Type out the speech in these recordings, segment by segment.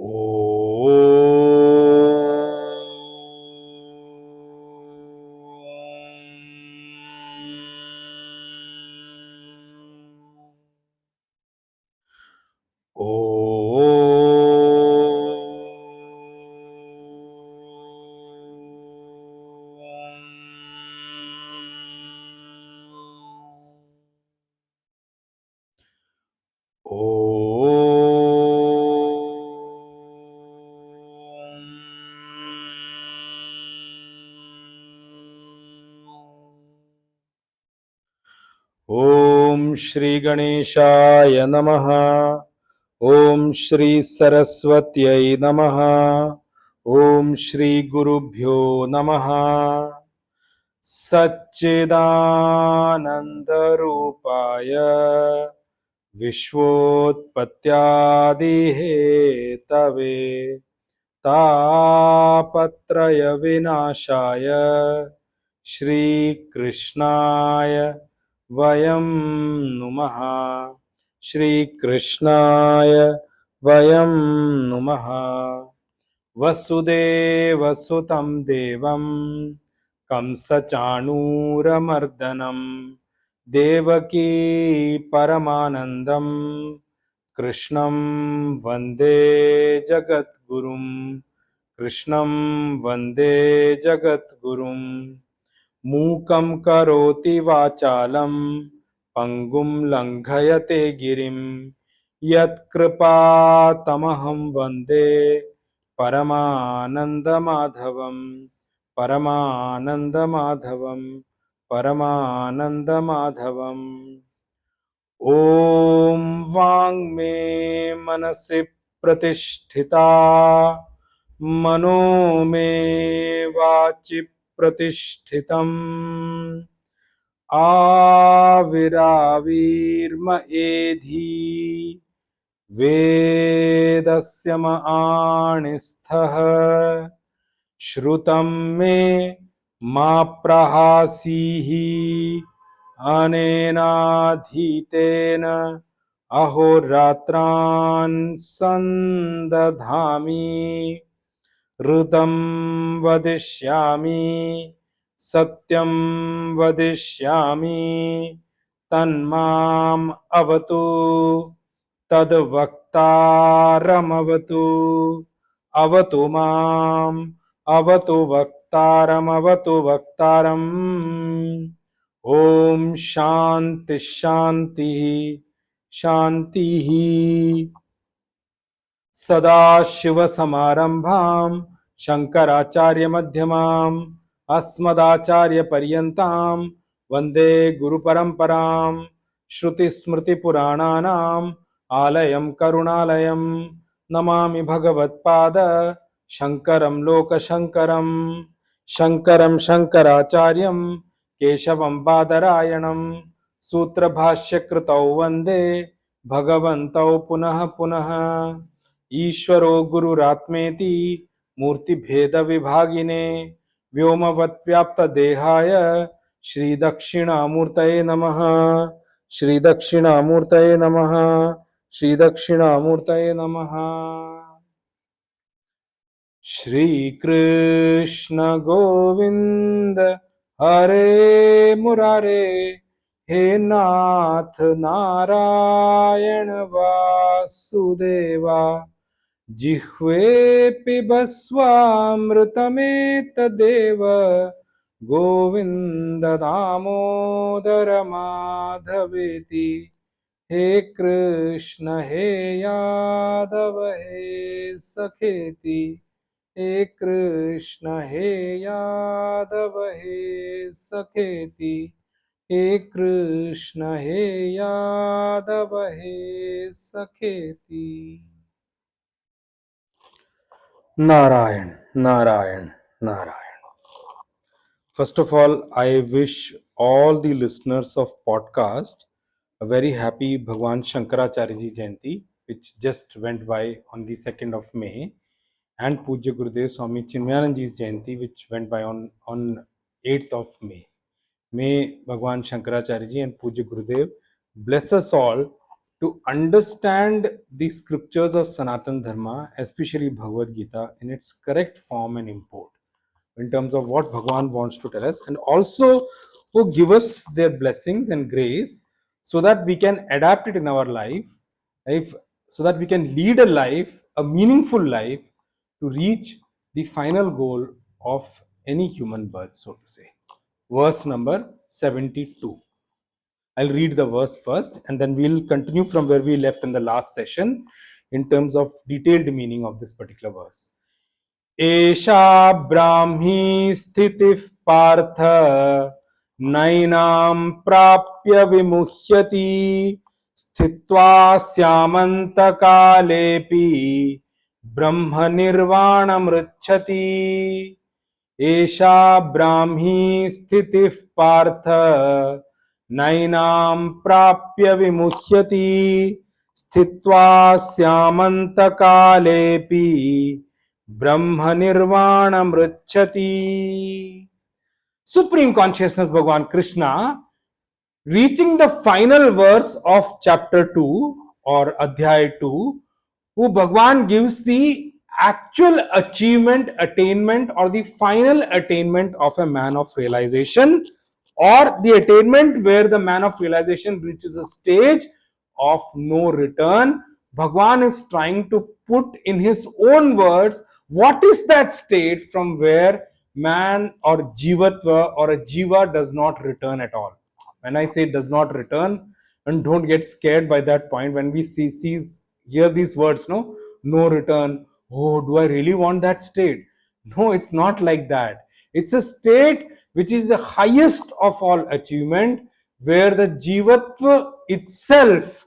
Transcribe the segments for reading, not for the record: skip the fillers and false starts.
ओ ओम श्री गणेशाय नमः। ओम श्री सरस्वत्यै नमः। ओम श्री गुरुभ्यो नमः। सच्चिदानंद रूपाय विश्वोत्पत्त्यादिहेतवे तापत्रय विनाशाय श्रीकृष्णाय वयं नुमः। श्रीकृष्णाय वयं नुमः। वसुदेवसुतं देवं कंसचाणूरमर्दनं देवकी परमानन्दं कृष्णं वन्दे जगद्गुरुं। कृष्णं वन्दे जगद्गुरुं। मूकं करोति वाचालं पंगुं लंघयते गिरिं यत्कृपातमहं वन्दे परमानन्दमाधवं। परमानन्दमाधवं परमानन्दमाधवम्। ॐ वाङ्मे मनसि प्रतिष्ठिता मनो मे वाचि प्रतिष्ठितम् आविराविर्म एधी वेदस्य म आणिस्थः श्रुतं मे मा प्रहासीः अनेनाधीतेन अहोरात्रान् संदधामि ऋतं वदिष्यामि सत्यं वदिष्यामि तन्माम् अवतु तद्वक्तारमवतु। अवतु माम् अवतु वक्तारमवतु वक्तारम्। ओम शांति शांति शांति। सदाशिवसमारम्भां शङ्कराचार्यमध्यमाम् अस्मदाचार्यपर्यन्तां वन्दे गुरुपरम्परां। श्रुतिस्मृतिपुराणानाम् आलयं करुणालयं नमामि भगवत्पाद शङ्करं लोकशङ्करं। शङ्करं शङ्कराचार्यं केशवं बादरायणं सूत्रभाष्यकृतौ वन्दे भगवन्तौ पुनः पुनः। ईश्वरो गुरुरात्मेति मूर्तिभेदविभागिने व्योमवद्व्याप्तदेहाय श्रीदक्षिणामूर्तये नमः। श्रीदक्षिणामूर्तये नमः। श्रीदक्षिणामूर्तये नमः। श्रीकृष्ण गोविंद हरे मुरारे हे नाथ नारायण वासुदेवा जिह्वे पिबस्वामृतमेतदेव गोविंद दामोदर माधवेति। हे कृष्ण हे यादव हे सखेति। हे कृष्ण हे यादव हे सखेति। हे कृष्ण हे यादव हे सखेति। Narayan Narayan Narayan. First of all, I wish all the listeners of podcast a very happy Bhagwan Shankaracharya Ji Jayanti, which just went by on the 2nd of May, and Pujya Gurudev Swami Chinmayanand Ji's Jayanti, which went by on 8th of May. May Bhagwan Shankaracharya Ji and Pujya Gurudev bless us all to understand the scriptures of Sanatan Dharma, especially Bhagavad Gita, in its correct form and import, in terms of what Bhagwan wants to tell us, and also who give us their blessings and grace so that we can adapt it in our life, so that we can lead a life, a meaningful life, to reach the final goal of any human birth, so to say. Verse number 72. I'll read the verse first and then we'll continue from where we left in the last session in terms of detailed meaning of this particular verse. एषा ब्राह्मी स्थितिः पार्थ नैनां प्राप्य विमुह्यति स्थित्वा स्यामन्तकालेऽपि ब्रह्मनिर्वाणमृच्छति एषा ब्राह्मी स्थितिः पार्थ नैनां प्राप्य विमुह्यति स्थित्वा स्यामन्तकालेऽपि ब्रह्म निर्वाण मृच्छति. Supreme Consciousness Bhagwan Krishna, reaching the final verse of chapter 2 or Adhyay 2, who Bhagwan gives the actual achievement, attainment, or the final attainment of a man of realization, or the attainment where the man of realization reaches a stage of no return. Bhagwan is trying to put in his own words what is that state from where man or jivatva or a jiva does not return at all. When I say does not return, and don't get scared by that point, when we hear these words, no return, oh, do I really want that state? No, it's not like that. It's a state which is the highest of all achievement, where the jivatva itself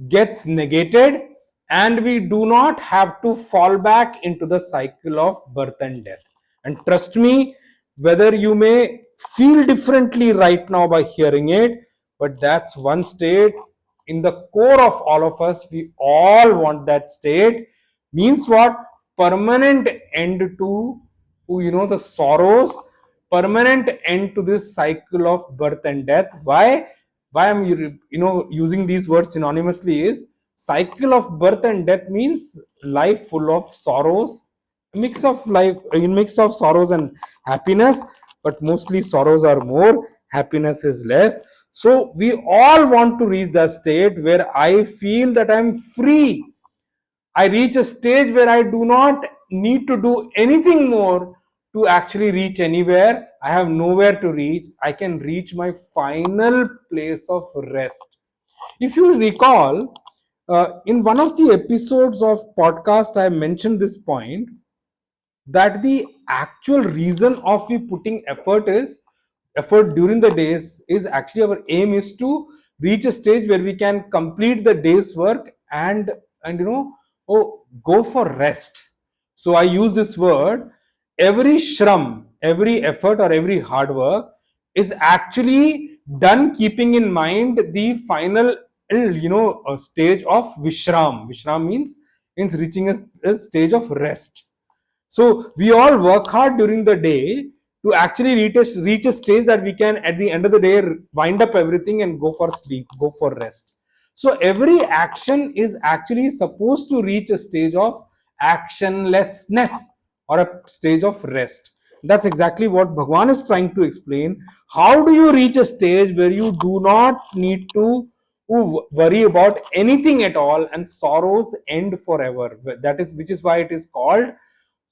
gets negated and we do not have to fall back into the cycle of birth and death. And trust me, whether you may feel differently right now by hearing it, but that's one state in the core of all of us. We all want that state. Means what? Permanent end to the sorrows, permanent end to this cycle of birth and death. Why I'm using these words synonymously is cycle of birth and death means life full of sorrows, mix of life, a mix of sorrows and happiness, but mostly sorrows are more, happiness is less. So we all want to reach that state where I feel that I'm free. I reach a stage where I do not need to do anything more to actually reach anywhere. I have nowhere to reach. I can reach my final place of rest. If you recall, in one of the episodes of podcast, I mentioned this point, that the actual reason of we putting effort during the days is actually our aim is to reach a stage where we can complete the day's work and go for rest. So I use this word, every shram, every effort or every hard work is actually done keeping in mind the final stage of vishram means reaching a stage of rest. So we all work hard during the day to actually reach a stage that we can at the end of the day wind up everything and go for sleep, go for rest. So every action is actually supposed to reach a stage of actionlessness or a stage of rest. That's exactly what Bhagwan is trying to explain. How do you reach a stage where you do not need to worry about anything at all and sorrows end forever? That is, which is why it is called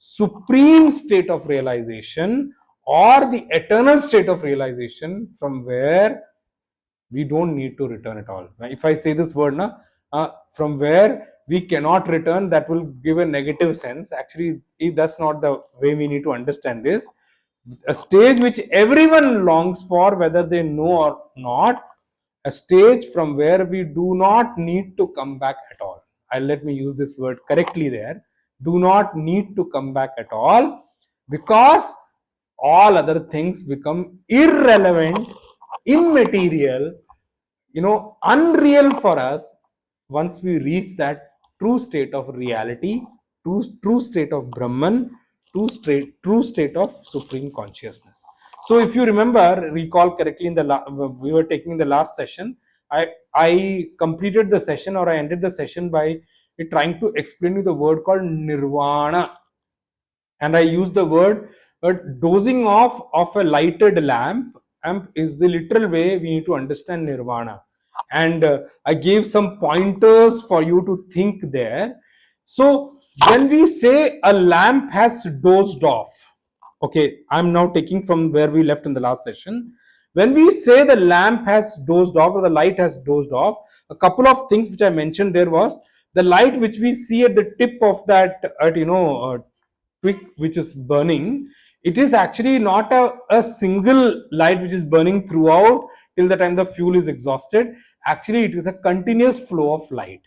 supreme state of realization or the eternal state of realization, from where we don't need to return at all. If I say this word from where we cannot return, that will give a negative sense. Actually, that's not the way we need to understand this. A stage which everyone longs for, whether they know or not, a stage from where we do not need to come back at all. Let me use this word correctly there. Do not need to come back at all, because all other things become irrelevant, immaterial, unreal for us once we reach that true state of reality, true state of Brahman, true state of supreme consciousness. So if you recall correctly, we were taking the last session, I completed the session, or I ended the session by trying to explain you the word called nirvana. And I use the word dozing off of a lighted lamp is the literal way we need to understand nirvana. And I gave some pointers for you to think there. So when we say a lamp has dozed off, okay, I'm now taking from where we left in the last session. When we say the lamp has dozed off or the light has dozed off, a couple of things which I mentioned there was the light which we see at the tip of that, wick which is burning. It is actually not a single light which is burning throughout till the time the fuel is exhausted. Actually, it is a continuous flow of light.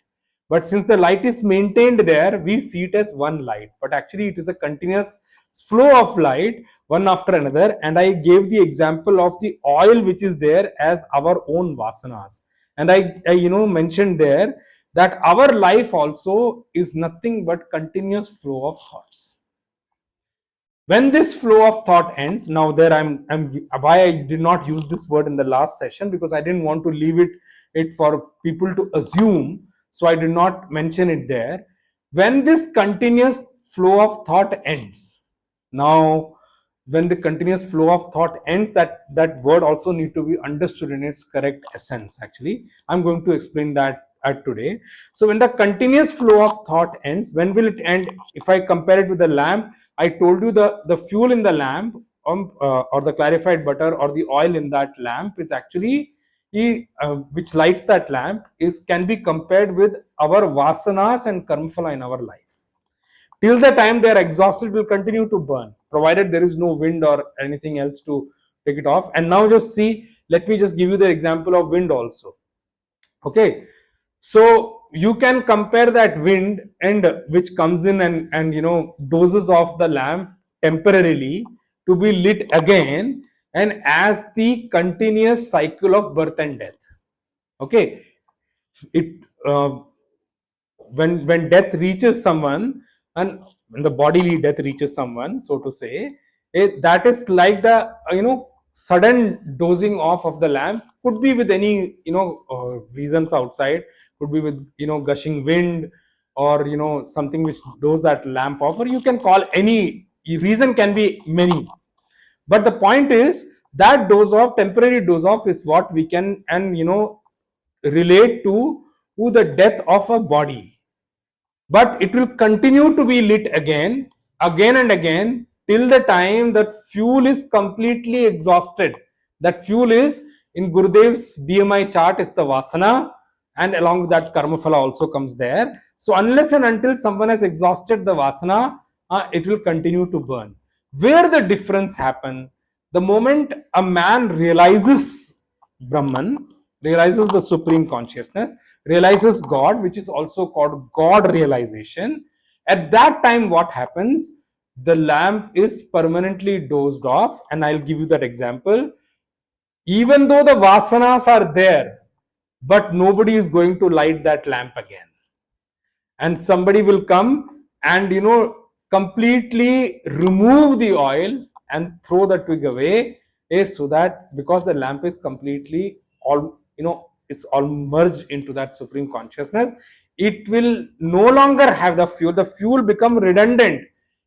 But since the light is maintained there, we see it as one light. But actually, it is a continuous flow of light, one after another. And I gave the example of the oil which is there as our own vasanas. And I mentioned there that our life also is nothing but continuous flow of thoughts. When this flow of thought ends, now there I'm why I did not use this word in the last session, because I didn't want to leave it for people to assume, so I did not mention it there. When this continuous flow of thought ends, now when the continuous flow of thought ends, that word also need to be understood in its correct essence. Actually, I'm going to explain that today. So when the continuous flow of thought ends, when will it end? If I compare it with the lamp, I told you the fuel in the lamp, or the clarified butter or the oil in that lamp is actually which lights that lamp is can be compared with our vasanas and karmaphala in our life. Till the time they are exhausted, will continue to burn, provided there is no wind or anything else to take it off. And now just see, let me just give you the example of wind also. Okay, so you can compare that wind and which comes in and doses off the lamp temporarily to be lit again, and as the continuous cycle of birth and death. Okay, it when death reaches someone, and when the bodily death reaches someone, so to say, that is like the sudden dozing off of the lamp. Could be with any reasons outside, could be with gushing wind, or something which does that lamp off, or you can call any reason, can be many. But the point is that doze off, temporary doze off, is what we can and relate to the death of a body. But it will continue to be lit again and again, till the time that fuel is completely exhausted. That fuel is, in Gurudev's BMI chart, is the vasana, and along with that karmaphala also comes there. So unless and until someone has exhausted the vasana, it will continue to burn. Where the difference happen, the moment a man realizes Brahman, realizes the supreme consciousness, realizes God, which is also called God realization, at that time what happens? The lamp is permanently dozed off. And I'll give you that example. Even though the vasanas are there, but nobody is going to light that lamp again. And somebody will come and completely remove the oil and throw the twig away, so that, because the lamp is completely all it's all merged into that supreme consciousness, it will no longer have the fuel become redundant.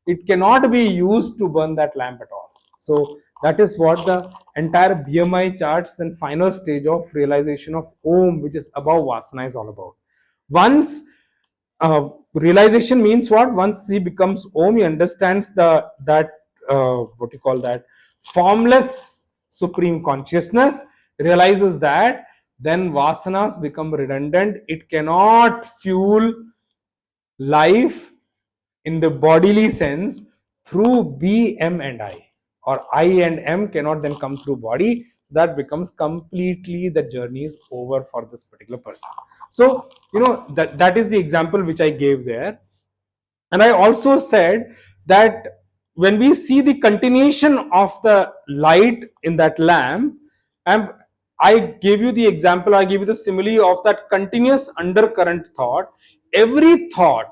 It cannot be used to burn that lamp at all. So that is what the entire BMI charts, then final stage of realization of Om, which is above Vasana, is all about. Once realization means what? Once he becomes Om, he understands that what you call that formless supreme consciousness, realizes that, then vasanas become redundant. It cannot fuel life in the bodily sense through B, M, and I, or I and M cannot then come through body. That becomes completely, the journey is over for this particular person. So that is the example which I gave there. And I also said that when we see the continuation of the light in that lamp, and I gave you the example, I gave you the simile of that continuous undercurrent thought. Every thought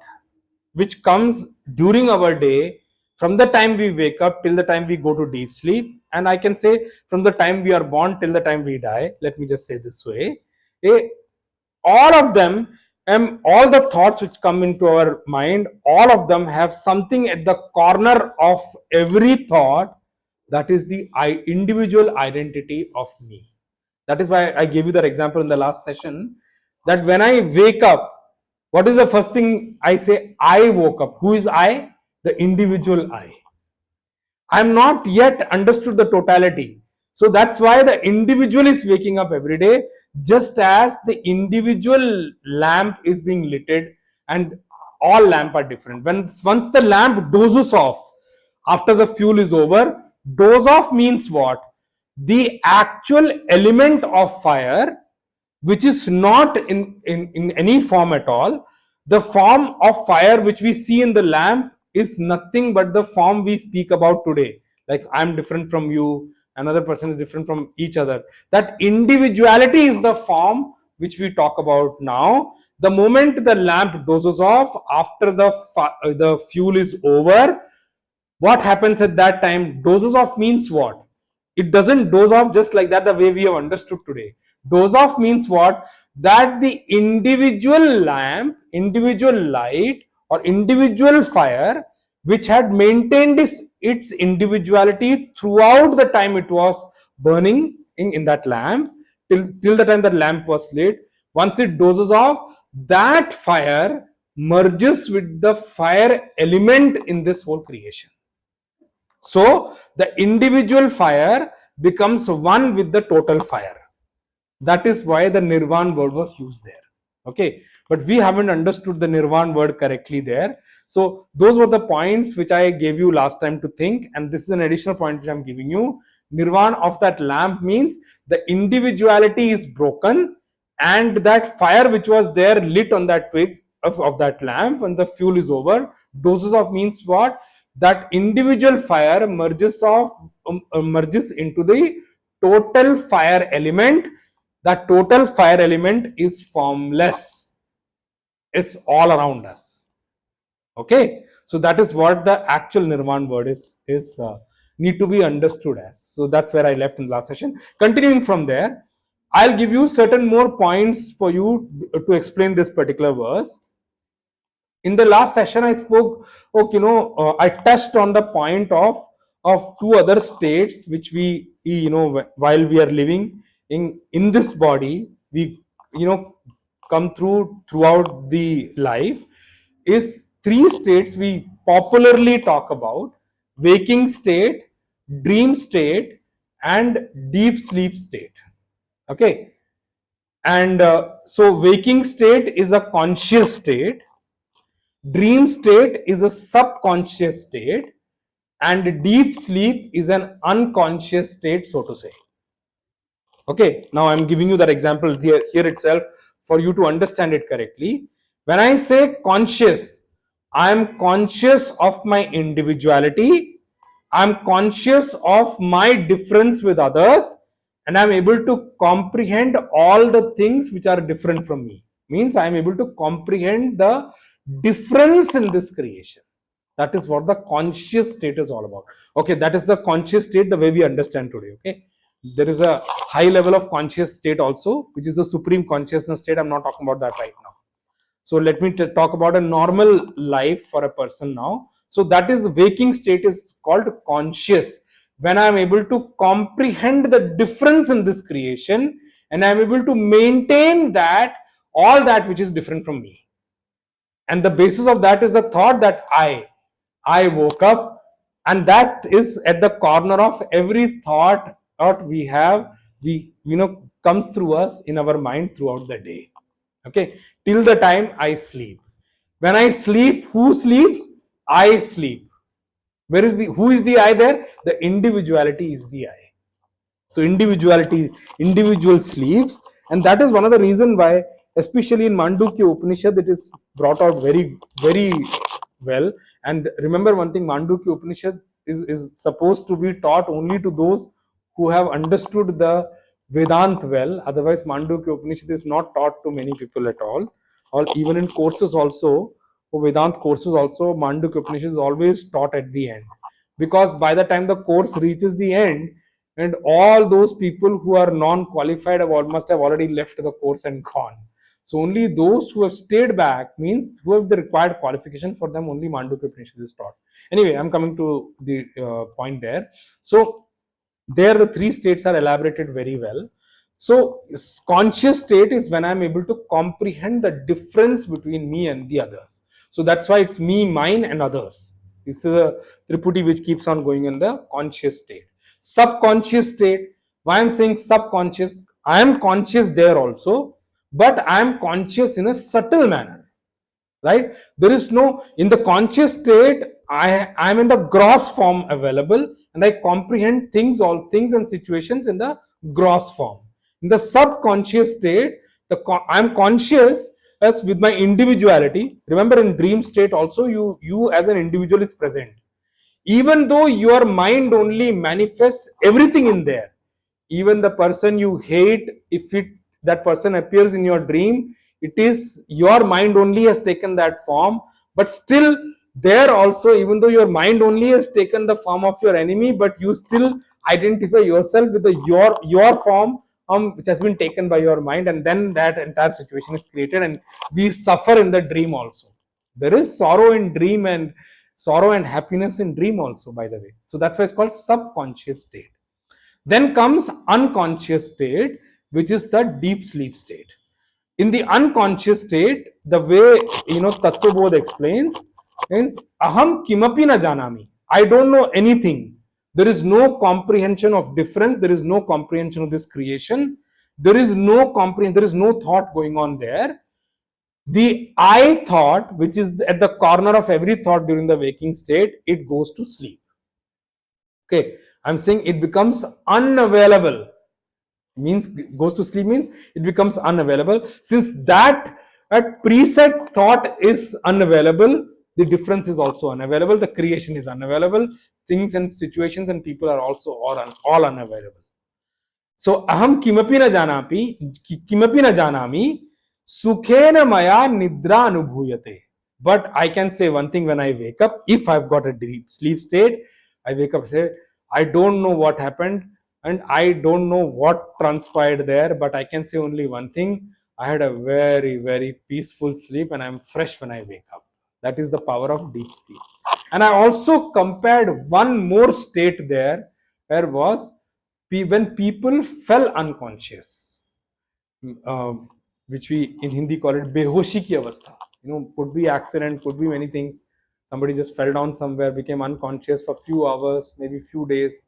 which comes during our day, from the time we wake up till the time we go to deep sleep, and I can say from the time we are born till the time we die, let me just say this way, eh, all of them, and all the thoughts which come into our mind, all of them have something at the corner of every thought, that is the individual identity of me. That is why I gave you that example in the last session, that when I wake up, what is the first thing I say? I woke up. Who is I? The individual I. I'm not yet understood the totality. So that's why the individual is waking up every day, just as the individual lamp is being lit, and all lamp are different. Once the lamp dozes off, after the fuel is over, doze off means what? The actual element of fire, which is not in any form at all. The form of fire which we see in the lamp is nothing but the form we speak about today. Like, I'm different from you, another person is different from each other. That individuality is the form which we talk about now. The moment the lamp dozes off, after the fuel is over, what happens at that time? Dozes off means what? It doesn't doze off just like that, the way we have understood today. Doze off means what? That the individual lamp, individual light, or individual fire, which had maintained its individuality throughout the time it was burning in that lamp, till the time that lamp was lit, once it dozes off, that fire merges with the fire element in this whole creation. So the individual fire becomes one with the total fire. That is why the Nirvan word was used there. Okay, but we haven't understood the Nirvan word correctly there. So those were the points which I gave you last time to think, and this is an additional point which I'm giving you. Nirvan of that lamp means the individuality is broken, and that fire which was there lit on that twig of that lamp, when the fuel is over, doses of means what? That individual fire merges into the total fire element. That total fire element is formless. It's all around us. Okay, so that is what the actual Nirvan word is need to be understood as. So that's where I left in the last session. Continuing from there, I'll give you certain more points for you to explain this particular verse. In the last session I spoke, I touched on the point of two other states which we, while we are living in this body, we, come throughout the life, is three states we popularly talk about: waking state, dream state, and deep sleep state. Okay, and so waking state is a conscious state, dream state is a subconscious state, and deep sleep is an unconscious state, so to say. Okay, now I'm giving you that example here itself for you to understand it correctly. When I say conscious, I am conscious of my individuality, I'm conscious of my difference with others, and I'm able to comprehend all the things which are different from me. Means I'm able to comprehend the difference in this creation. That is what the conscious state is all about. Okay, that is the conscious state the way we understand today. Okay, there is a high level of conscious state also, which is the supreme consciousness state. I'm not talking about that right now. So let me talk about a normal life for a person now. So that is, waking state is called conscious, when I am able to comprehend the difference in this creation, and I am able to maintain that all that which is different from me. And the basis of that is the thought that I woke up, and that is at the corner of every thought we have, we, comes through us in our mind throughout the day. Okay, till the time I sleep. When I sleep, who sleeps? I sleep. Who is the I there? The individuality is the I. So individual sleeps, and that is one of the reason why, especially in Mandukya Upanishad, it is brought out very well. And remember one thing: Mandukya Upanishad is supposed to be taught only to those who have understood the Vedant well. Otherwise, Mandukya Upanishad is not taught to many people at all. Or even in courses also, for Vedant courses also, Mandukya Upanishad is always taught at the end, because by the time the course reaches the end, and all those people who are non-qualified must have already left the course and gone. So only those who have stayed back, means who have the required qualification, for them only Mandukya Upanishad is taught. Anyway, I'm coming to the point there. So there the three states are elaborated very well. So conscious state is when I'm able to comprehend the difference between me and the others. So that's why it's me, mine, and others. This is a triputi which keeps on going in the conscious state. Subconscious state, why I'm saying subconscious, I am conscious there also, but I am conscious in a subtle manner, right? There is no, in the conscious state, I am in the gross form available, and I comprehend things, all things and situations in the gross form. In the subconscious state, I am conscious as with my individuality. Remember, in dream state also, you as an individual is present, even though your mind only manifests everything in there. Even the person you hate, if that person appears in your dream, it is your mind only has taken that form. But still, there also, even though your mind only has taken the form of your enemy, but you still identify yourself with the your form, which has been taken by your mind, and then that entire situation is created, and we suffer in the dream also. There is sorrow in dream, and sorrow and happiness in dream also, by the way. So that's why it's called subconscious state. Then comes unconscious state, which is the deep sleep state. In the unconscious state, the way Tattva Bodh explains is aham kimapi na janami. I don't know anything. There is no comprehension of difference. There is no comprehension of this creation. There is no comprehension. There is no thought going on there. The I thought, which is at the corner of every thought during the waking state, it goes to sleep. Okay, I'm saying it becomes unavailable. Means goes to sleep means it becomes unavailable. Since that preset thought is unavailable, the difference is also unavailable. The creation is unavailable. Things and situations and people are also all unavailable. So aham kimapi na janami sukhena maya nidra anubhuyate. But I can say one thing: when I wake up, if I've got a deep sleep state, I wake up, say, I don't know what happened and I don't know what transpired there, but I can say only one thing: I had a very, very peaceful sleep and I'm fresh when I wake up. That is the power of deep sleep. And I also compared one more state there, where was when people fell unconscious, which we in Hindi call it behoshi ki avastha. Could be accident, could be many things. Somebody just fell down somewhere, became unconscious for few hours, maybe few days.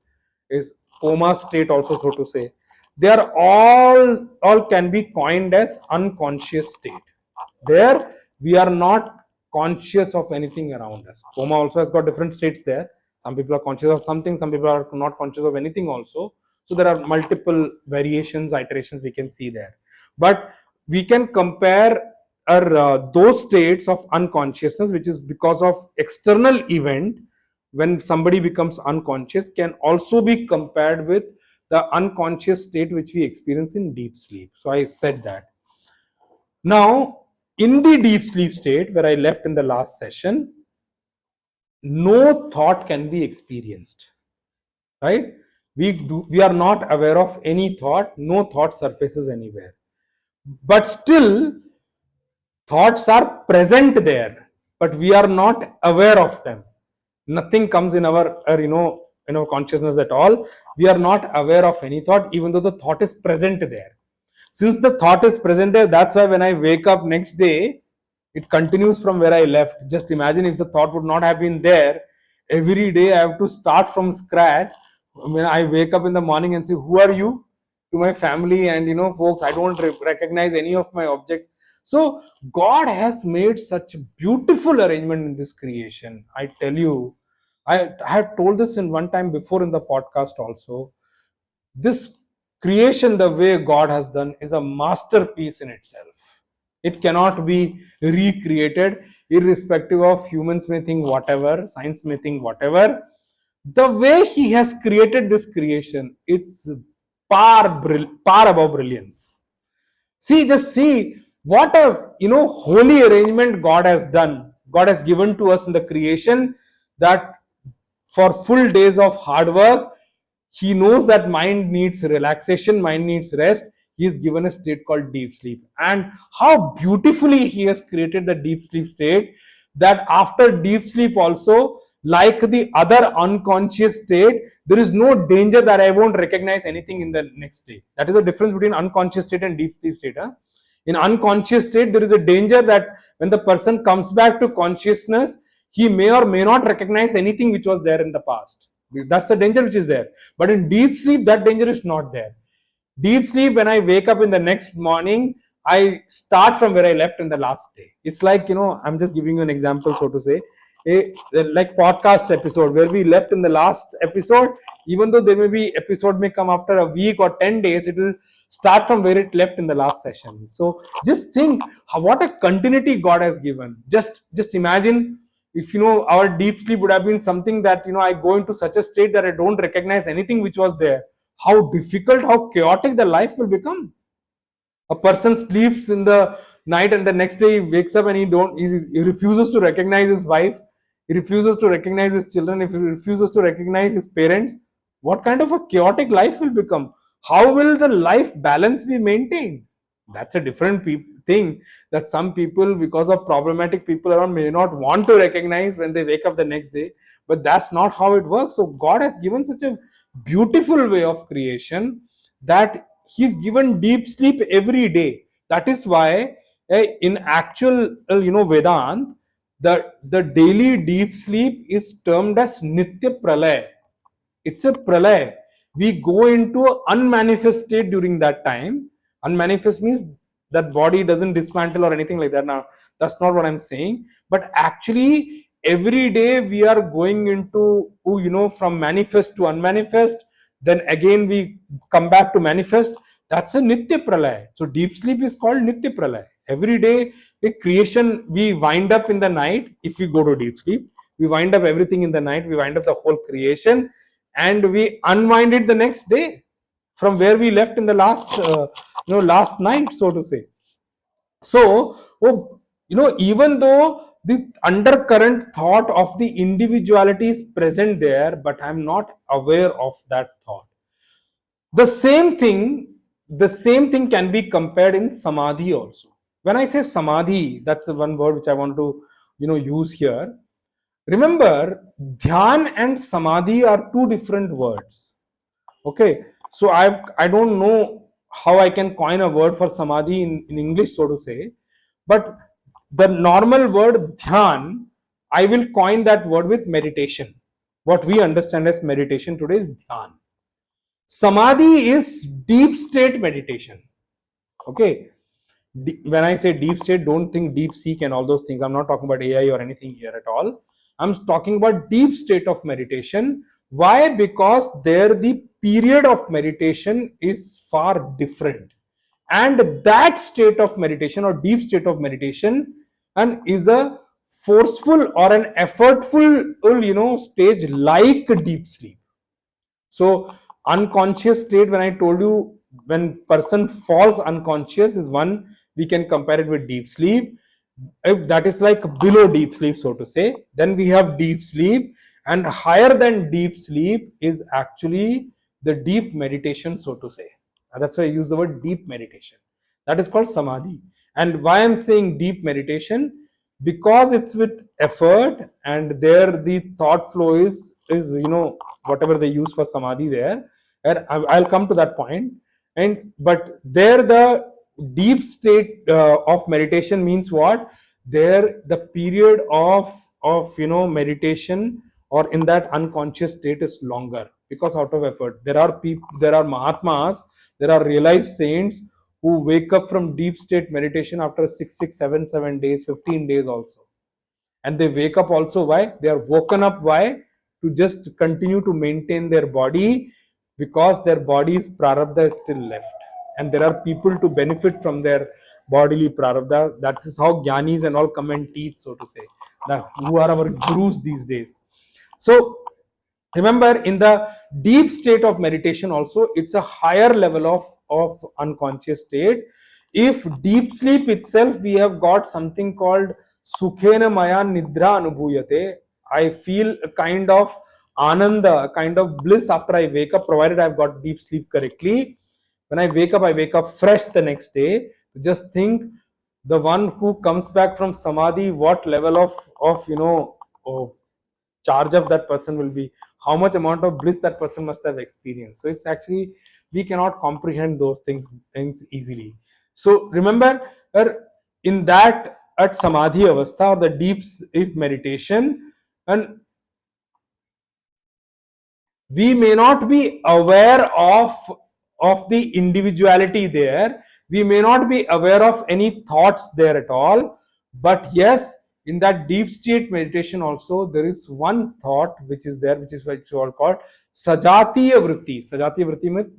Is coma state also, so to say. They are all can be coined as unconscious state. There we are not conscious of anything around us. Coma also has got different states there. Some people are conscious of something, some people are not conscious of anything also. So there are multiple variations, iterations we can see there. But we can compare those states of unconsciousness, which is because of external event, when somebody becomes unconscious, can also be compared with the unconscious state which we experience in deep sleep. So I said that. Now, in the deep sleep state where I left in the last session, no thought can be experienced, right? We are not aware of any thought. No thought surfaces anywhere, but still thoughts are present there, but we are not aware of them. Nothing comes in our in our consciousness at all. We are not aware of any thought, even though the thought is present there. Since the thought is present there, that's why when I wake up next day, it continues from where I left. Just imagine if the thought would not have been there. Every day I have to start from scratch. When I wake up in the morning and say, who are you? To my family and folks, I don't recognize any of my objects. So God has made such a beautiful arrangement in this creation. I tell you, I have told this in one time before in the podcast also. This creation, the way God has done, is a masterpiece in itself. It cannot be recreated, irrespective of humans may think whatever, science may think whatever. The way He has created this creation, it's far above brilliance. Just see what a holy arrangement God has done. God has given to us in the creation, that for full days of hard work, He knows that mind needs relaxation, mind needs rest. He is given a state called deep sleep. And how beautifully he has created the deep sleep state, that after deep sleep also, like the other unconscious state, there is no danger that I won't recognize anything in the next day. That is the difference between unconscious state and deep sleep state. Huh? In unconscious state, there is a danger that when the person comes back to consciousness, he may or may not recognize anything which was there in the past. That's the danger which is there. But in deep sleep, that danger is not there. Deep sleep, when I wake up in the next morning, I start from where I left in the last day. It's like, I'm just giving you an example, so to say. Like podcast episode where we left in the last episode, even though there may be episode may come after a week or 10 days, it will start from where it left in the last session. So just think what a continuity God has given. Just imagine if our deep sleep would have been something that I go into such a state that I don't recognize anything which was there. How difficult, how chaotic the life will become. A person sleeps in the night and the next day he wakes up and he refuses to recognize his wife, he refuses to recognize his children, if he refuses to recognize his parents. What kind of a chaotic life will become? How will the life balance be maintained? That's a different thing that some people, because of problematic people around, may not want to recognize when they wake up the next day. But that's not how it works. So God has given such a beautiful way of creation that he's given deep sleep every day. That is why in actual Vedant, the daily deep sleep is termed as Nitya Pralay. It's a pralay. We go into an unmanifest state during that time. Unmanifest means that body doesn't dismantle or anything like that. Now, that's not what I'm saying. But actually, every day we are going into, from manifest to unmanifest. Then again, we come back to manifest. That's a Nitya Pralay. So, deep sleep is called Nitya Pralay. Every day, a creation, we wind up in the night. If we go to deep sleep, we wind up everything in the night. We wind up the whole creation and we unwind it the next day from where we left in the last night, so to say. So even though the undercurrent thought of the individuality is present there, but I'm not aware of that thought. The same thing can be compared in samadhi also. When I say samadhi, that's the one word which I want to use here. Remember, dhyan and samadhi are two different words. Okay, so I don't know how I can coin a word for samadhi in English, so to say, but the normal word dhyan, I will coin that word with meditation. What we understand as meditation today is dhyan. Samadhi is deep state meditation. Okay, when I say deep state, don't think deep seek and all those things. I'm not talking about AI or anything here at all. I'm talking about deep state of meditation. Why? Because there the period of meditation is far different. And that state of meditation or deep state of meditation and is a forceful or an effortful stage like deep sleep. So unconscious state, when I told you, when person falls unconscious is one, we can compare it with deep sleep. If that is like below deep sleep, so to say, then we have deep sleep, and higher than deep sleep is actually the deep meditation, so to say. And that's why I use the word deep meditation. That is called samadhi. And why I'm saying deep meditation, because it's with effort, and there the thought flow is whatever they use for samadhi there, and I'll come to that point. And but there the deep state of meditation means what? There the period of meditation or in that unconscious state is longer, because out of effort. There are people, there are mahatmas, there are realized saints who wake up from deep state meditation after 7 days, 15 days also. And they wake up also, why? They are woken up, why? To just continue to maintain their body, because their body's prarabdha is still left. And there are people to benefit from their bodily prarabdha. That is how jnanis and all come and teach, so to say. Now, who are our gurus these days. So remember, in the deep state of meditation also, it's a higher level of unconscious state. If deep sleep itself, we have got something called sukhena maya nidra anubhuyate. I feel a kind of ananda, a kind of bliss after I wake up, provided I've got deep sleep correctly. When I wake up fresh the next day. Just think, the one who comes back from samadhi, what level of of charge up that person will be, how much amount of bliss that person must have experienced. So it's actually, we cannot comprehend those things easily. So remember, in that, at samadhi avastha, or the deep sleep meditation, and we may not be aware of the individuality there, we may not be aware of any thoughts there at all, but yes, in that deep state meditation also, there is one thought which is there, which is what is called sajatiya vritti. Sajatiya vritti means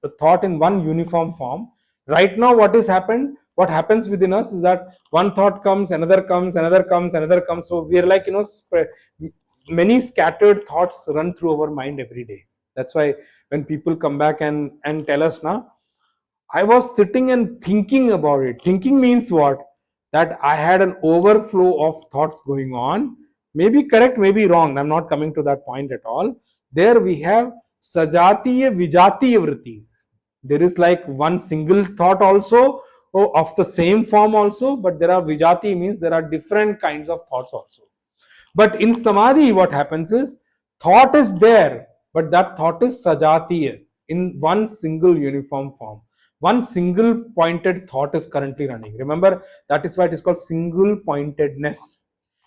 the thought in one uniform form. Right now, what happens within us is that one thought comes, another comes, another comes, another comes. So we are like, many scattered thoughts run through our mind every day. That's why when people come back and tell us, now I was sitting and thinking about it. Thinking means what? That I had an overflow of thoughts going on. Maybe correct, maybe wrong. I'm not coming to that point at all. There we have sajatiya vijatiya vritti. There is like one single thought also, of the same form also, but there are vijati, means there are different kinds of thoughts also. But in samadhi, what happens is, thought is there, but that thought is sajatiya, in one single uniform form. One single pointed thought is currently running. Remember, that is why it is called single pointedness.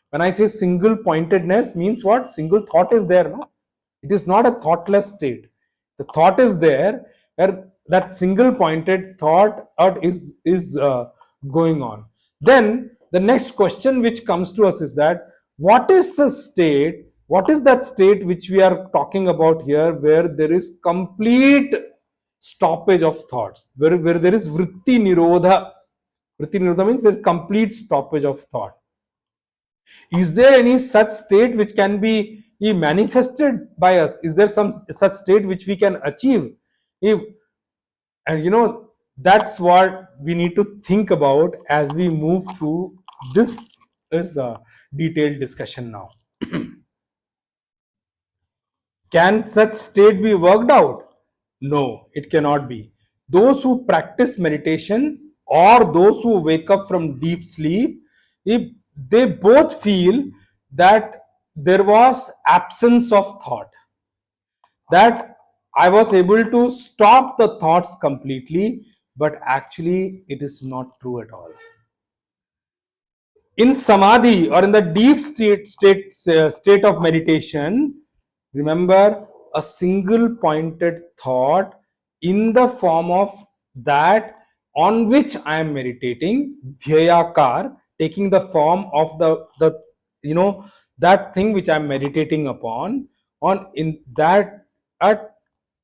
When I say single pointedness, means what? Single thought is there, no? It is not a thoughtless state. The thought is there, where that single pointed thought is going on. Then the next question which comes to us is that, what is the state? What is that state which we are talking about here, where there is complete stoppage of thoughts, where there is vritti nirodha? Vritti nirodha means there is complete stoppage of thought. Is there any such state which can be manifested by us? Is there some such state which we can achieve? If, and that's what we need to think about as we move through this is a detailed discussion now. Can such state be worked out? No, it cannot be. Those who practice meditation, or those who wake up from deep sleep, if they both feel that there was absence of thought, that I was able to stop the thoughts completely, but actually it is not true at all. In samadhi, or in the deep state of meditation, remember, a single pointed thought in the form of that on which I am meditating, dhyayakar, taking the form of the that thing which I am meditating upon, on in that, a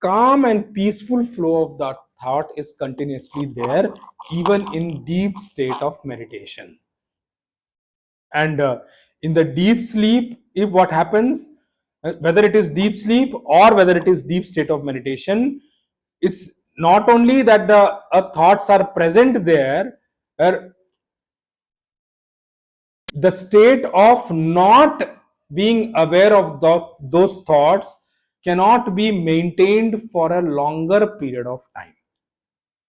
calm and peaceful flow of that thought is continuously there, even in deep state of meditation. And in the deep sleep, if what happens, whether it is deep sleep or whether it is deep state of meditation, it's not only that the thoughts are present there, the state of not being aware of those thoughts cannot be maintained for a longer period of time.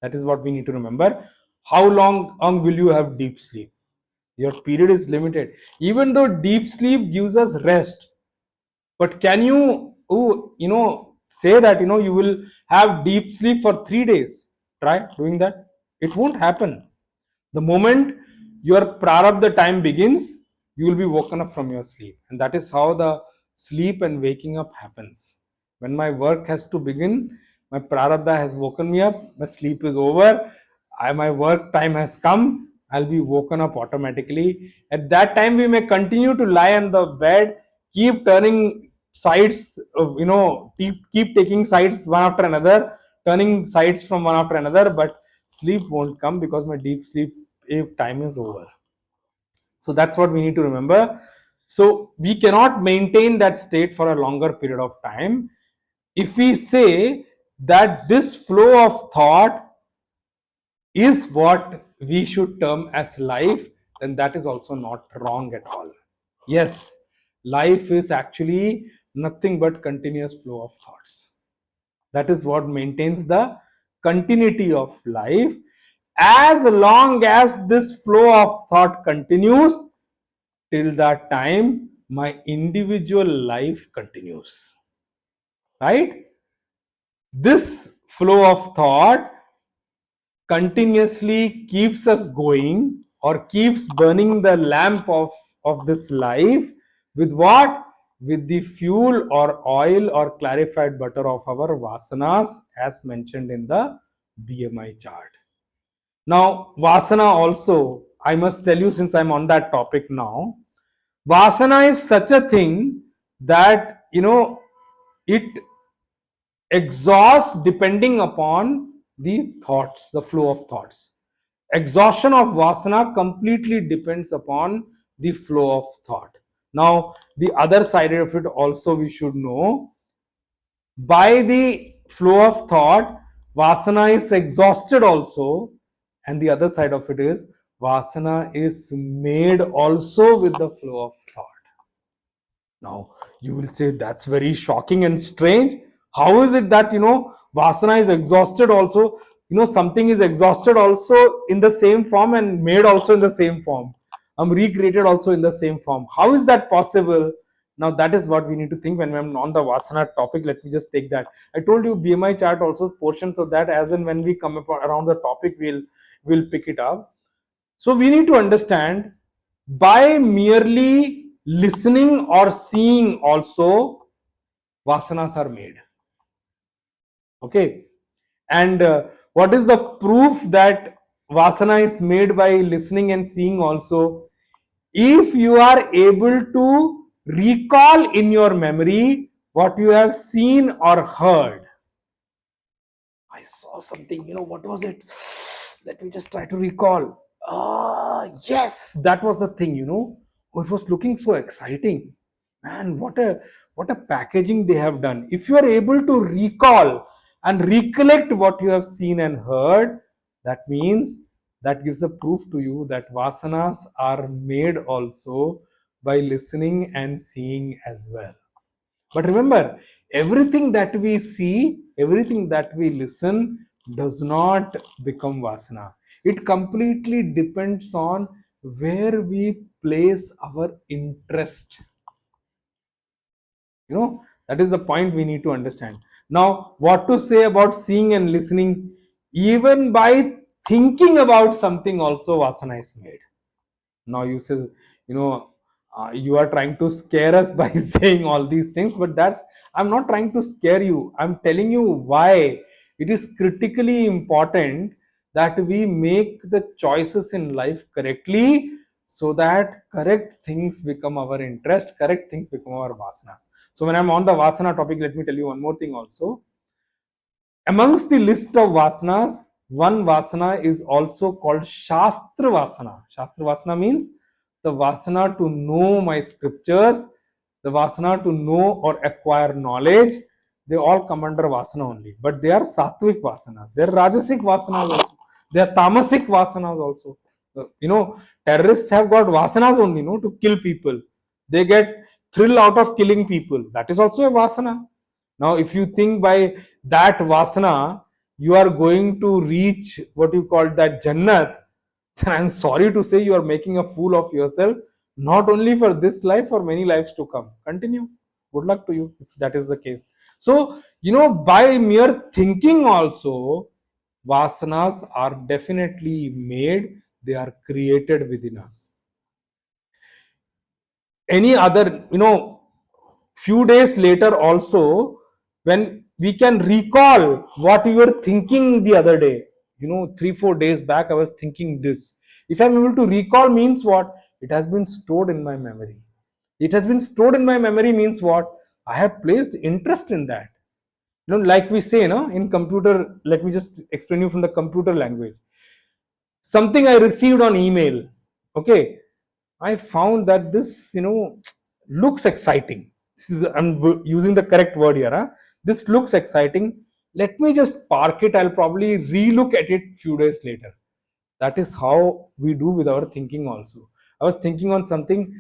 That is what we need to remember. How long will you have deep sleep? Your period is limited. Even though deep sleep gives us rest, but can you say that you will have deep sleep for 3 days? Try doing that. It won't happen. The moment your prarabdha time begins, you will be woken up from your sleep. And that is how the sleep and waking up happens. When my work has to begin, my prarabdha has woken me up, my sleep is over, my work time has come, I'll be woken up automatically. At that time, we may continue to lie on the bed, keep turning sides, keep taking sides one after another, turning sides from one after another, but sleep won't come because my deep sleep time is over. So that's what we need to remember. So we cannot maintain that state for a longer period of time. If we say that this flow of thought is what we should term as life, then that is also not wrong at all. Yes, life is actually Nothing but continuous flow of thoughts. That is what maintains the continuity of life. As long as this flow of thought continues, till that time my individual life continues, right? This flow of thought continuously keeps us going, or keeps burning the lamp of this life with what? With the fuel or oil or clarified butter of our vasanas, as mentioned in the BMI chart. Now vasana also, I must tell you, since I'm on that topic now, vasana is such a thing that it exhausts depending upon the thoughts, the flow of thoughts. Exhaustion of vasana completely depends upon the flow of thought. Now the other side of it also we should know, by the flow of thought vasana is exhausted also, and the other side of it is vasana is made also with the flow of thought. Now you will say, that's very shocking and strange. How is it that vasana is exhausted also? Something is exhausted also in the same form and made also in the same form. Recreated also in the same form. How is that possible? Now that is what we need to think when I'm on the vasana topic. Let me just take that. I told you BMI chart also portions of that, as in when we come up around the topic, we'll pick it up. So we need to understand, by merely listening or seeing also vasanas are made. Okay, and what is the proof that vasana is made by listening and seeing also? If you are able to recall in your memory what you have seen or heard. I saw something, what was it? Let me just try to recall. Yes, that was the thing, Oh, it was looking so exciting. Man, what a packaging they have done. If you are able to recall and recollect what you have seen and heard, that means that gives a proof to you that vasanas are made also by listening and seeing as well. But remember, everything that we see, everything that we listen does not become vasana. It completely depends on where we place our interest. That is the point we need to understand. Now, what to say about seeing and listening? Even by thinking about something also vasana is made. Now you says, you are trying to scare us by saying all these things, but I'm not trying to scare you. I'm telling you why it is critically important that we make the choices in life correctly, so that correct things become our interest, correct things become our vasanas. So when I'm on the vasana topic, let me tell you one more thing also. Amongst the list of vasanas, one vasana is also called Shastra Vasana. Shastra Vasana means the vasana to know my scriptures, the vasana to know or acquire knowledge. They all come under vasana only. But they are Sattvic Vasanas. They are Rajasic Vasanas also. They are Tamasic Vasanas also. Terrorists have got vasanas only, to kill people. They get thrill out of killing people. That is also a vasana. Now, if you think by that vasana, you are going to reach what you call that Jannat, then I'm sorry to say you are making a fool of yourself, not only for this life, for many lives to come. Continue. Good luck to you if that is the case. So, by mere thinking also, vasanas are definitely made, they are created within us. Any other, few days later also, when we can recall what we were thinking the other day, 3-4 days back I was thinking this. If I'm able to recall, means what? It has been stored in my memory. It has been stored in my memory means what? I have placed interest in that. Like we say, in computer, let me just explain you from the computer language. Something I received on email, okay, I found that this, looks exciting. I'm using the correct word here. Huh? This looks exciting. Let me just park it. I'll probably relook at it few days later. That is how we do with our thinking also. I was thinking on something.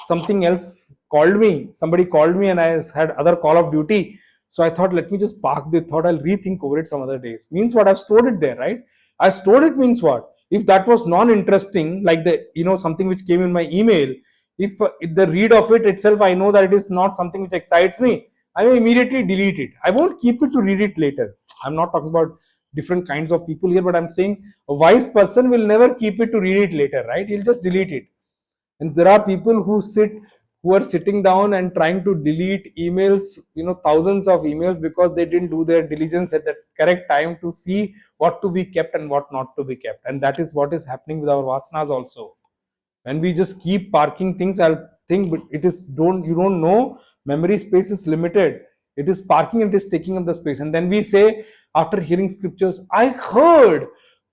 Something else called me. Somebody called me, and I had other call of duty. So I thought, let me just park the thought. I'll rethink over it some other days. Means what? I've stored it there, right? I stored it means what? If that was non-interesting, like the something which came in my email, if the read of it itself, I know that it is not something which excites me, I will immediately delete it. I won't keep it to read it later. I'm not talking about different kinds of people here, but I'm saying a wise person will never keep it to read it later, right? He'll just delete it. And there are people who are sitting down and trying to delete emails, thousands of emails, because they didn't do their diligence at the correct time to see what to be kept and what not to be kept. And that is what is happening with our vasanas also. When we just keep parking things, I'll think, but you don't know, memory space is limited. It is parking and it is taking up the space. And then we say, after hearing scriptures, I heard,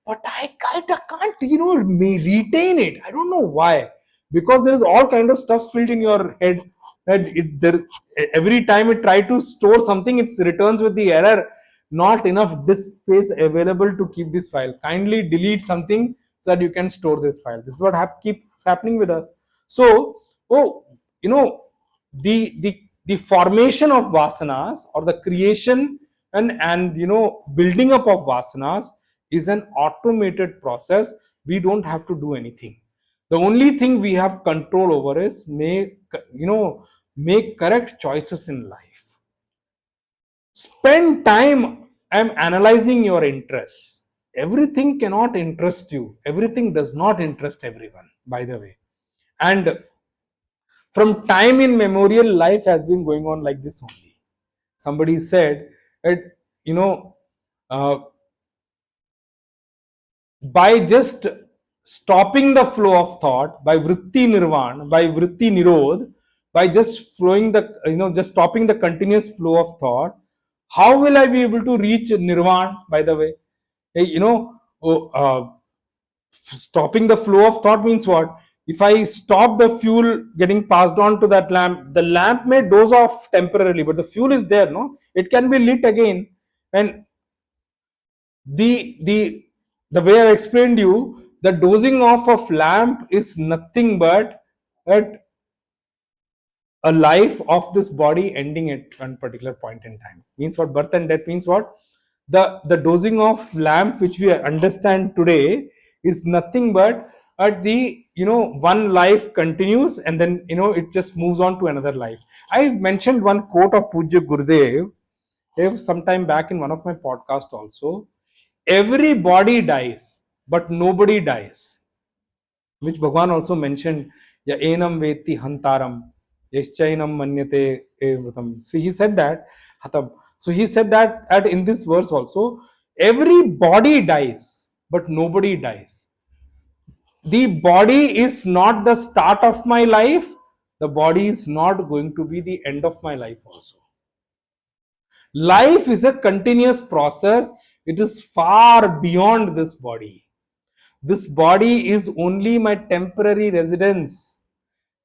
but I kind of can't, retain it. I don't know why. Because there is all kind of stuff filled in your head. And every time it try to store something, it returns with the error, not enough disk space available to keep this file. Kindly delete something so that you can store this file. This is what keeps happening with us. So, the formation of vasanas, or the creation and building up of vasanas, is an automated process. We don't have to do anything. The only thing we have control over is make correct choices in life. Spend time analyzing your interests. Everything cannot interest you. Everything does not interest everyone, by the way. And from time immemorial, life has been going on like this only. Somebody said that, uh, by just stopping the flow of thought, by vritti nirvan, by vritti nirodh, by just flowing just stopping the continuous flow of thought, how will I be able to reach nirvan? By the way, stopping the flow of thought means what? If I stop the fuel getting passed on to that lamp, the lamp may doze off temporarily, but the fuel is there, no? It can be lit again. And the way I explained you, the dozing off of lamp is nothing but a life of this body ending at one particular point in time. Means what? Birth and death means what? The dosing of lamp which we understand today is nothing but at the one life continues, and then it just moves on to another life. I mentioned one quote of Pujya Gurudev sometime back in one of my podcasts also. Everybody dies, but nobody dies, which Bhagwan also mentioned. Ya enam veti hantaram, yaschainam manyate evrutam. So he said that. So he said that in this verse also, everybody dies, but nobody dies. The body is not the start of my life. The body is not going to be the end of my life also. Life is a continuous process. It is far beyond this body. This body is only my temporary residence.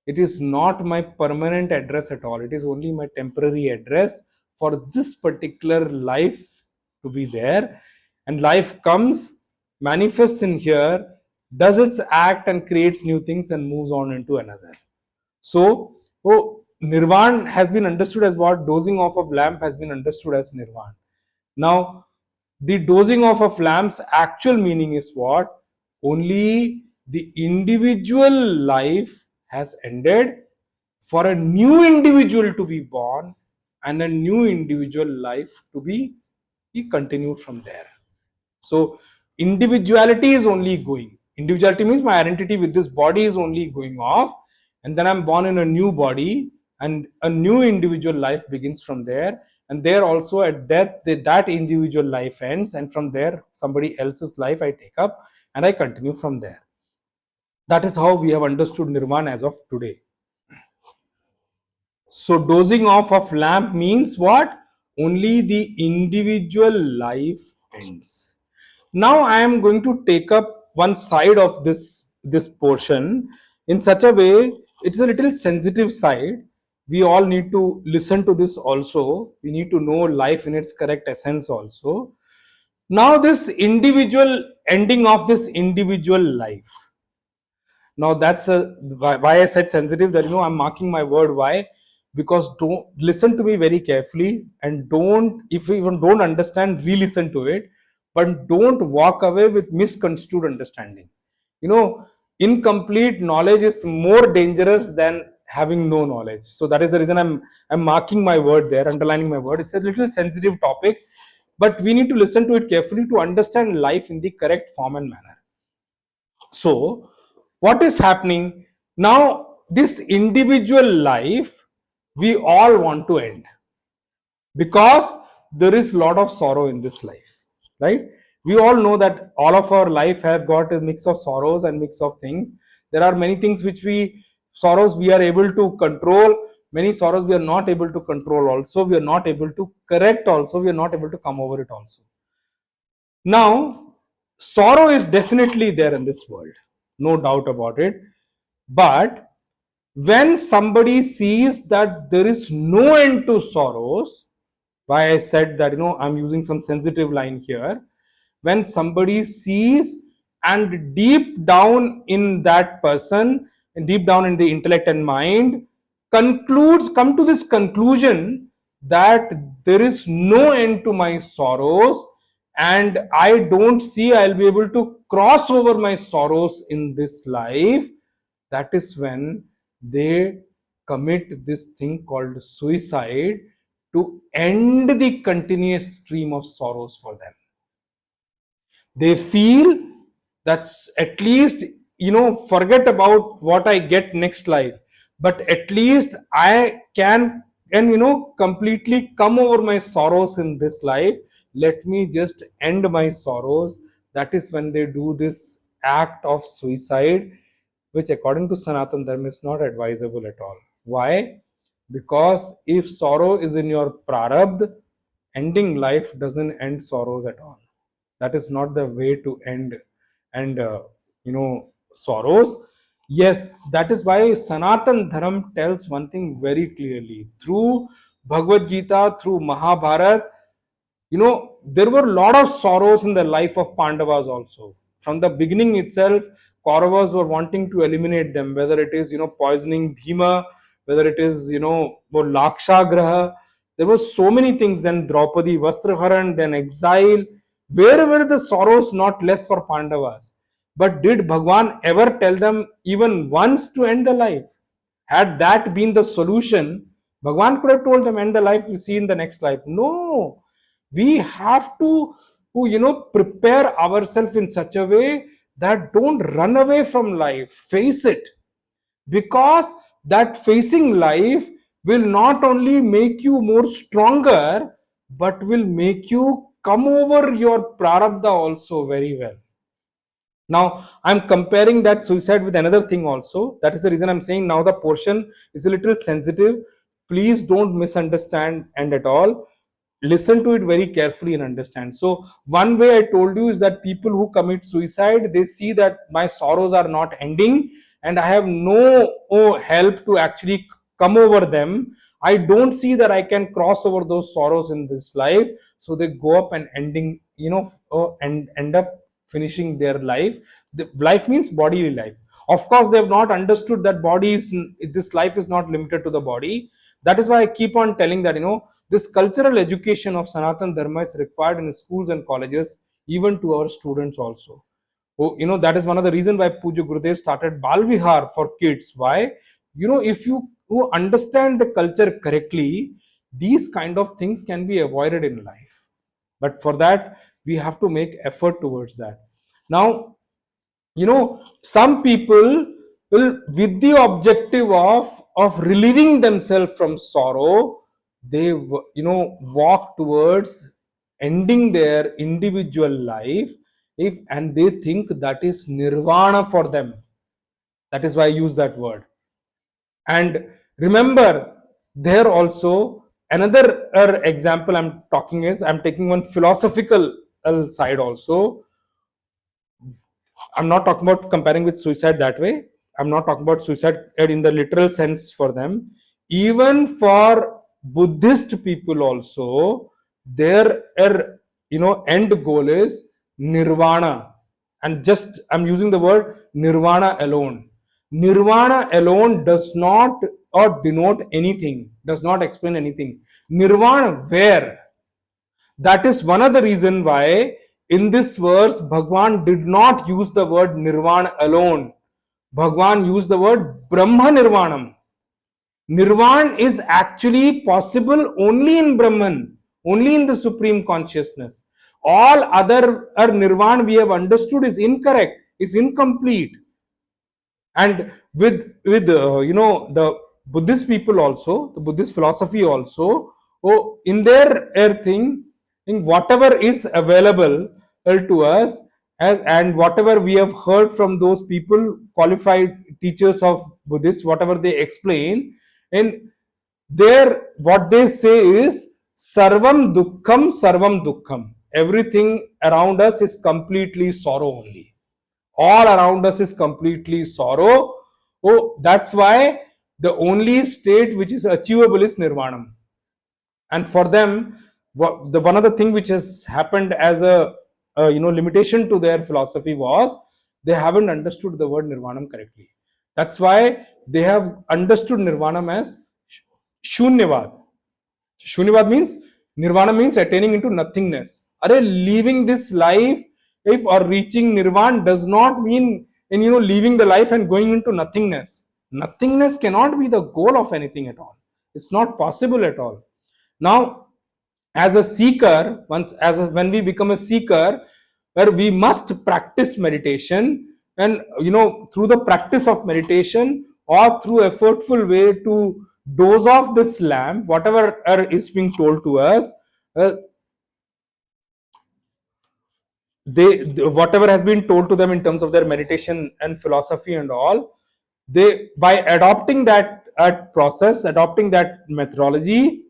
It is not my permanent address at all. It is only my temporary address for this particular life to be there. And life comes, manifests in here, does its act and creates new things and moves on into another. So, nirvan has been understood as what? Dozing off of lamp has been understood as nirvan. Now, the dozing off of lamp's actual meaning is what? Only the individual life has ended for a new individual to be born and a new individual life to be continued from there. So individuality is only going. Individuality means my identity with this body is only going off, and then I'm born in a new body, and a new individual life begins from there. And there also at death, that individual life ends, and from there somebody else's life I take up and I continue from there. That is how we have understood nirvana as of today. So dozing off of lamp means what? Only the individual life ends. Now I am going to take up one side of this portion in such a way. It's a little sensitive side. We all need to listen to this also. We need to know life in its correct essence also. Now this individual ending of this individual life. Now that's why I said sensitive, that I'm marking my word. Why? Because don't listen to me very carefully, and don't, if you even don't understand, re-listen to it, but don't walk away with misconstrued understanding. Incomplete knowledge is more dangerous than having no knowledge. So that is the reason I'm marking my word there, underlining my word. It's a little sensitive topic, but we need to listen to it carefully to understand life in the correct form and manner. So what is happening now? This individual life we all want to end, because there is a lot of sorrow in this life, right? We all know that all of our life have got a mix of sorrows and mix of things. There are many things which sorrows we are able to control, many sorrows we are not able to control, also we are not able to correct, also we are not able to come over it also. Now sorrow is definitely there in this world, no doubt about it. But when somebody sees that there is no end to sorrows, why I said that, I'm using some sensitive line here. When somebody sees, and deep down in that person, and deep down in the intellect and mind, come to this conclusion that there is no end to my sorrows, and I don't see I'll be able to cross over my sorrows in this life, that is when they commit this thing called suicide, to end the continuous stream of sorrows for them. They feel that's at least, forget about what I get next life, but at least I can, and completely come over my sorrows in this life. Let me just end my sorrows. That is when they do this act of suicide, which according to Sanatan Dharma is not advisable at all. Why? Because if sorrow is in your prarabdha, ending life doesn't end sorrows at all. That is not the way to end and sorrows. Yes, that is why Sanatan Dharma tells one thing very clearly through Bhagavad Gita, through Mahabharata. There were a lot of sorrows in the life of Pandavas also. From the beginning itself, Kauravas were wanting to eliminate them, whether it is, poisoning Bhima, whether it is, Lakshagraha. There were so many things. Then Draupadi, Vastraharan, then exile. Where were the sorrows not less for Pandavas? But did Bhagwan ever tell them even once to end the life? Had that been the solution, Bhagwan could have told them, end the life, we see in the next life. No, we have to prepare ourselves in such a way that don't run away from life, face it. Because that facing life will not only make you more stronger, but will make you come over your prarabdha also very well. Now I'm comparing that suicide with another thing also. That is the reason I'm saying now the portion is a little sensitive. Please don't misunderstand and at all. Listen to it very carefully and understand. So one way I told you is that people who commit suicide, they see that my sorrows are not ending and I have no help to actually come over them. I don't see that I can cross over those sorrows in this life. So they go up and ending, and end up finishing their life. The life means bodily life. Of course, they have not understood that this life is not limited to the body. That is why I keep on telling that, this cultural education of Sanatan Dharma is required in schools and colleges, even to our students also. That is one of the reasons why Puja Gurudev started Bal Vihar for kids. Why? If you who understand the culture correctly, these kind of things can be avoided in life. But for that, we have to make effort towards that. Now, some people will, with the objective of relieving themselves from sorrow, they walk towards ending their individual life, and they think that is nirvana for them. That is why I use that word. And remember, there also another example I'm talking is, I'm taking one philosophical side also. I'm not talking about comparing with suicide that way. I'm not talking about suicide in the literal sense for them. Even for Buddhist people also, their end goal is nirvana. And just I'm using the word nirvana alone. Nirvana alone does not or denote anything, does not explain anything. Nirvana where? That is one of the reason why in this verse Bhagwan did not use the word Nirvana alone. Bhagwan used the word Brahma Nirvanam. Nirvana is actually possible only in Brahman, only in the Supreme Consciousness. All other Nirvana we have understood is incorrect, is incomplete. And with the Buddhist people also, the Buddhist philosophy also, in their thing, in whatever is available to us, and whatever we have heard from those people, qualified teachers of Buddhists, whatever they explain, and there what they say is sarvam dukkham, everything around us is completely sorrow only, all around us is completely sorrow. Oh, that's why the only state which is achievable is nirvanam. And for them, the one other thing which has happened as a limitation to their philosophy was they haven't understood the word nirvanam correctly. That's why they have understood nirvanam as shunyavad. Shunyavad means nirvana means attaining into nothingness. Are leaving this life, if or reaching nirvana does not mean in leaving the life and going into nothingness. Nothingness cannot be the goal of anything at all. It's not possible at all. Now, as a seeker, when we become a seeker, where we must practice meditation, and through the practice of meditation or through effortful way to dose off this lamp, whatever is being told to us, uh, whatever has been told to them in terms of their meditation and philosophy and all, they, by adopting that process, adopting that methodology,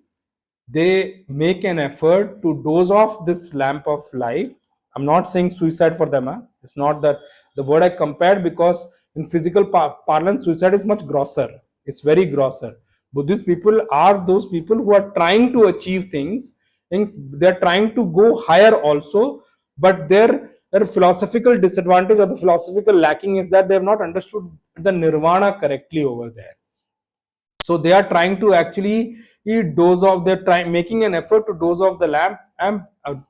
they make an effort to dose off this lamp of life. I'm not saying suicide for them. It's not that the word I compared, because in physical parlance, suicide is much grosser. It's very grosser. Buddhist people are those people who are trying to achieve things. They're trying to go higher also, but their philosophical disadvantage or the philosophical lacking is that they have not understood the nirvana correctly over there. So they are trying to actually dose off, they're trying, making an effort to dose off the lamp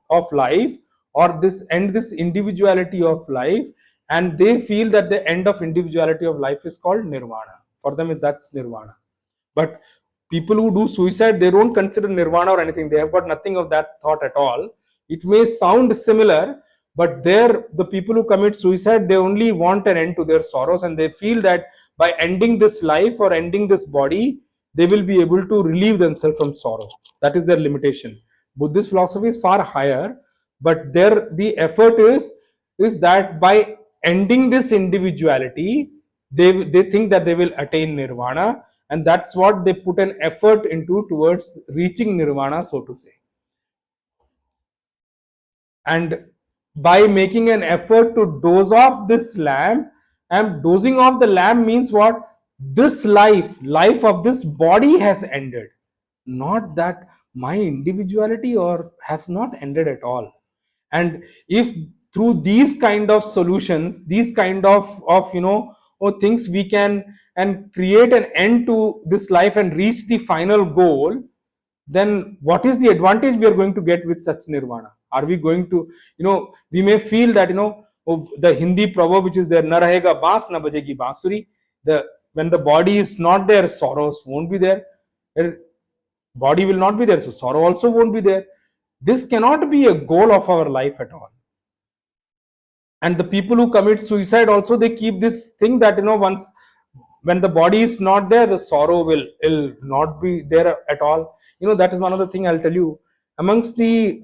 of life, or this end this individuality of life, and they feel that the end of individuality of life is called nirvana. For them that's nirvana. But people who do suicide, they don't consider nirvana or anything. They have got nothing of that thought at all. It may sound similar, but the people who commit suicide, they only want an end to their sorrows, and they feel that by ending this life or ending this body, they will be able to relieve themselves from sorrow. That is their limitation. Buddhist philosophy is far higher, but the effort is that by ending this individuality, they think that they will attain nirvana, and that's what they put an effort into towards reaching nirvana, so to say. And by making an effort to dose off this lamp, and dosing off the lamp means what? This life of this body has ended, not that my individuality or has not ended at all. And if through these kind of solutions, these kind of things, we can and create an end to this life and reach the final goal, then what is the advantage we are going to get with such nirvana? Are we going to, we may feel that, the Hindi proverb which is there, na rahega baas na bajegi bansuri, when the body is not there, sorrows won't be there. Body will not be there, so sorrow also won't be there. This cannot be a goal of our life at all. And the people who commit suicide also, they keep this thing that, once when the body is not there, the sorrow will not be there at all. That is one other thing I'll tell you. Amongst the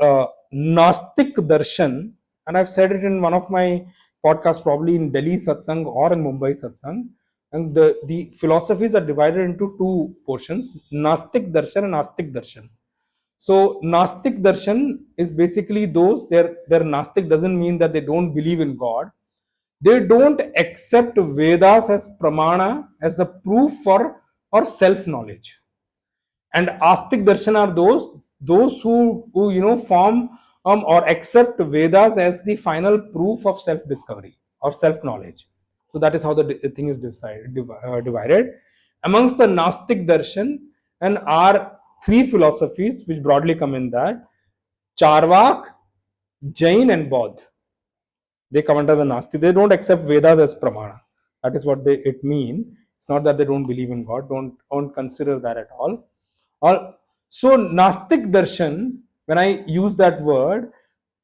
Nastik darshan, and I've said it in one of my podcasts, probably in Delhi satsang or in Mumbai satsang, and the philosophies are divided into two portions: Nastik darshan and Astik darshan. So Nastik darshan is basically those, their Nastik doesn't mean that they don't believe in God. They don't accept Vedas as pramana, as a proof for or self knowledge. And Astik darshan are those who form or accept Vedas as the final proof of self discovery or self knowledge. So that is how the thing is divided. Amongst the Nastic Darshan and are three philosophies which broadly come in that: Charvak, Jain, and Bodh. They come under the Nasti. They don't accept Vedas as Pramana. That is what it mean. It's not that they don't believe in God. Don't consider that at all. So Nastik Darshan, when I use that word,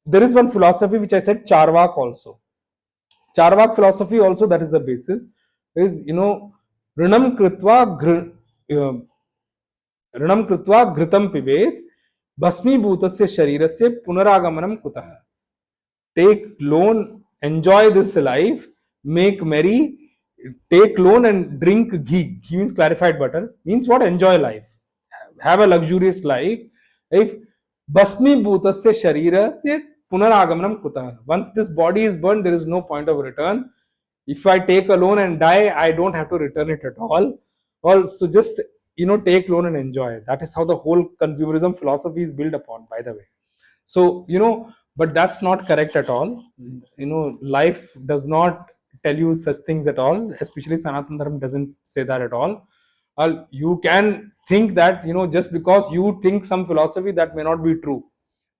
there is one philosophy which I said Charvak also. Charvak philosophy also, that is the basis, is, Rinam Kritva Rinam KritvaGhritam Pibet Basmi Bhutasya Sharirasya Punaragamanam Kutah. Take loan, enjoy this life, make merry, take loan and drink ghee. Ghee means clarified butter. Means what? Enjoy life. Have a luxurious life. If Basmi Bhutasya Sharirasya Punaragamanam Kutah. Once this body is burned, there is no point of return. If I take a loan and die, I don't have to return it at all. Also, just take loan and enjoy. That is how the whole consumerism philosophy is built upon, by the way. So, but that's not correct at all. Life does not tell you such things at all. Especially Sanatana Dharma doesn't say that at all. You can think that, just because you think some philosophy, that may not be true.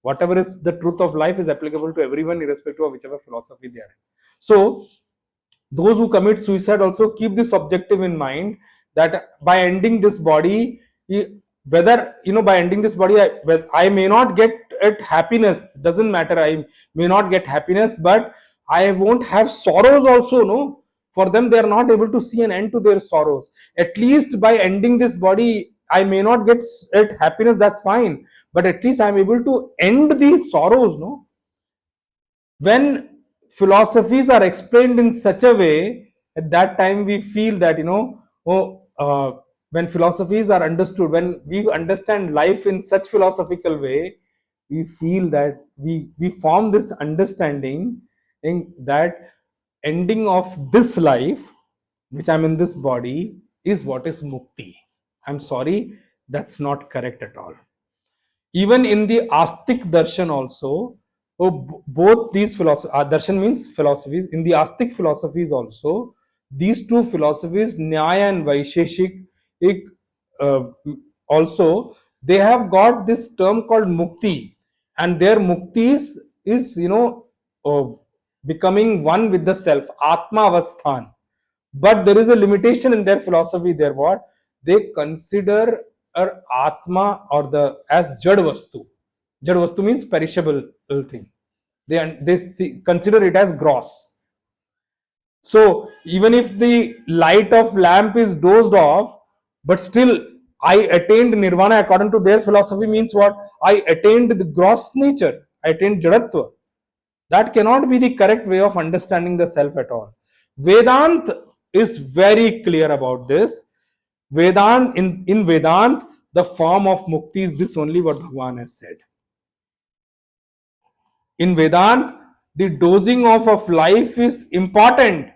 Whatever is the truth of life is applicable to everyone, irrespective of whichever philosophy they are in. So, those who commit suicide also keep this objective in mind, that by ending this body, whether by ending this body, I may not get it happiness, doesn't matter, I may not get happiness, but I won't have sorrows also. No, for them, they are not able to see an end to their sorrows. At least by ending this body, I may not get it happiness, that's fine, but at least I'm able to end these sorrows. No, when philosophies are explained in such a way, at that time we feel that, when philosophies are understood, when we understand life in such philosophical way, we feel that we form this understanding in that ending of this life, which I'm in this body, is what is mukti. I'm sorry, that's not correct at all. Even in the Astik Darshan also, both these philosophies, Darshan means philosophies, in the Astik philosophies also, these two philosophies, Nyaya and Vaisheshik, uh, also, they have got this term called Mukti, and their Mukti is uh, becoming one with the self, Atma Avasthan. But there is a limitation in their philosophy there. What? They consider Atma or the as Jad Vastu. Jad Vastu means perishable thing. They consider it as gross. So even if the light of lamp is dozed off, but still I attained nirvana according to their philosophy, means what? I attained the gross nature. I attained Jadatva. That cannot be the correct way of understanding the self at all. Vedant is very clear about this. Vedant, in Vedant, the form of mukti is this only, what Bhagavan has said. In Vedant, the dosing off of life is important.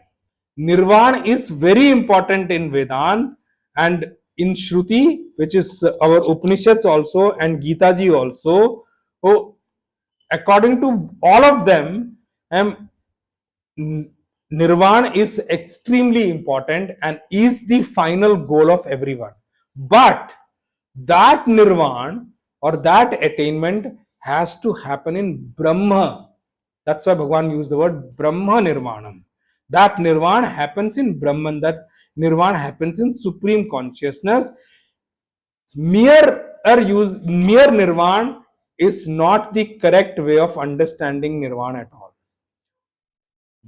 Nirvana is very important in Vedant, and in Shruti, which is our Upanishads also, and Gita ji also, according to all of them, Nirvana is extremely important and is the final goal of everyone. But that Nirvana or that attainment has to happen in Brahma. That's why Bhagavan used the word Brahma Nirvanam. That Nirvana happens in Brahman. That Nirvana happens in supreme consciousness. Mere Nirvana is not the correct way of understanding Nirvana at all.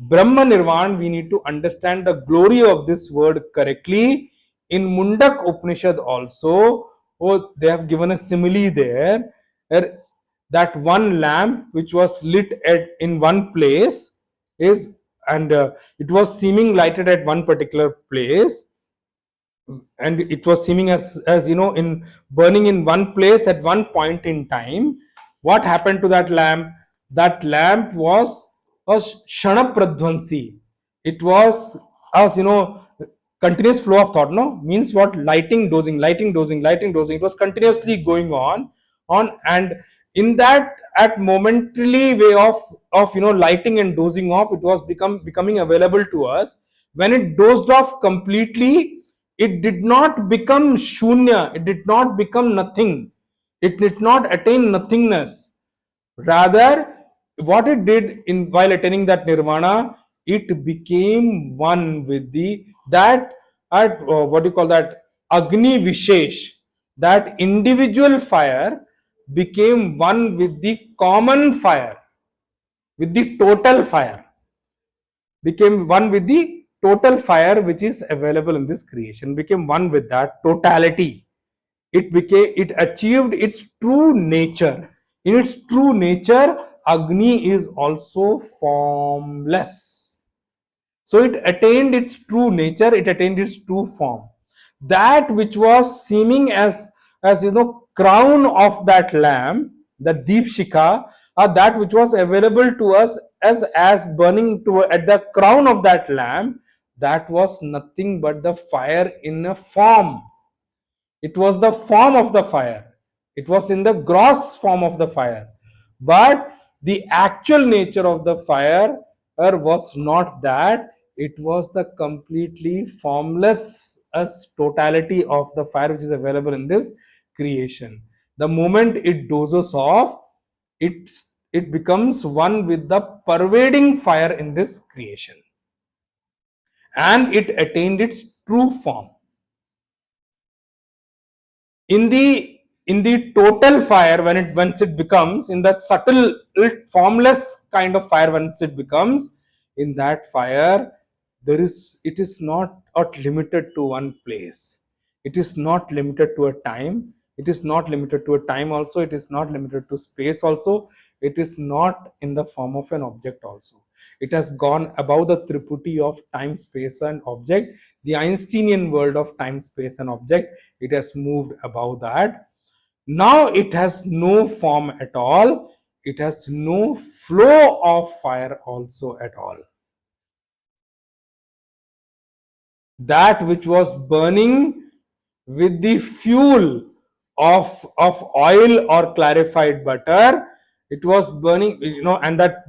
Brahma Nirvana, we need to understand the glory of this word correctly. In Mundak Upanishad also, they have given a simile there. That one lamp which was lit in one place is, and it was seeming lighted at one particular place, and it was seeming as in burning in one place at one point in time. What happened to that lamp? That lamp was a shana pradhvansi. It was, as continuous flow of thought. No, means what? Lighting, dosing, lighting, dosing, lighting, dosing. It was continuously going on, and in that, at momentarily way of lighting and dosing off, it was becoming available to us. when it dozed off completely, it did not become shunya, it did not become nothing, it did not attain nothingness. Rather, what it did in while attaining that nirvana, it became one with the that at what do you call that, Agni Vishesh, that individual fire became one with the common fire, with the total fire, became one with the total fire which is available in this creation, became one with that totality. It achieved its true nature. In its true nature, Agni is also formless. So it attained its true nature, it attained its true form. That which was seeming as crown of that lamp, the deep shikha, or that which was available to us as burning to at the crown of that lamp, that was nothing but the fire in a form. It was the form of the fire. It was in the gross form of the fire. But the actual nature of the fire was not that. It was the completely formless as totality of the fire which is available in this creation. The moment it dozes off, it, it becomes one with the pervading fire in this creation. And it attained its true form. In the total fire, once it becomes in that subtle formless kind of fire, once it becomes in that fire, it is not limited to one place, it is not limited to a time, it is not limited to a time also, it is not limited to space also, it is not in the form of an object also. It has gone above the triputi of time, space and object, the Einsteinian world of time, space and object. It has moved above that. Now it has no form at all, it has no flow of fire also at all. That which was burning with the fuel of oil or clarified butter, it was burning, and that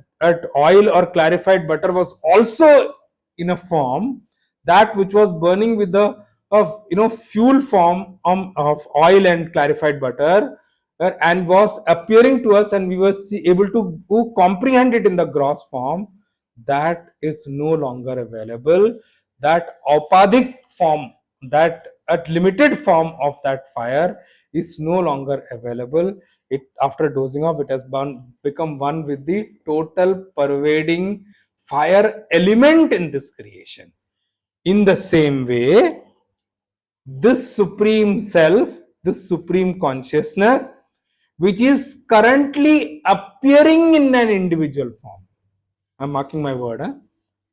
oil or clarified butter was also in a form, that which was burning with the of fuel form of oil and clarified butter, and was appearing to us, and we were able to comprehend it in the gross form, that is no longer available. That aupadik form, that a limited form of that fire is no longer available. It, after dozing off, it has become one with the total pervading fire element in this creation. In the same way, this supreme self, this supreme consciousness, which is currently appearing in an individual form, I'm marking my word,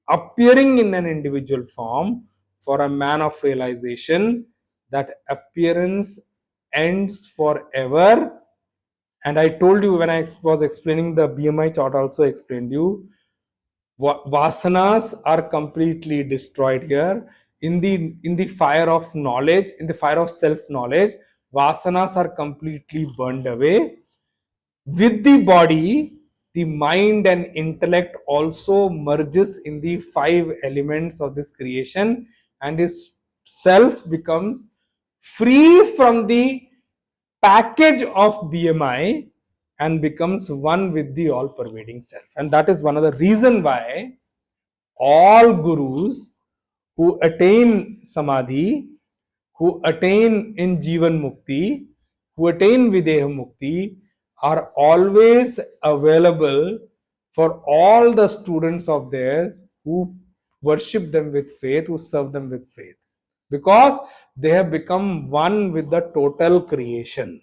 appearing in an individual form for a man of realization, that appearance ends forever. And I told you when I was explaining the BMI chart, also explained you, vasanas are completely destroyed here. In the fire of knowledge, in the fire of self knowledge, vasanas are completely burned away. With the body, the mind and intellect also merges in the five elements of this creation, and his self becomes free from the package of BMI and becomes one with the all pervading self. And that is one of the reason why all gurus who attain samadhi, who attain in Jivan Mukti, who attain Videha Mukti, are always available for all the students of theirs who worship them with faith, who serve them with faith, because they have become one with the total creation.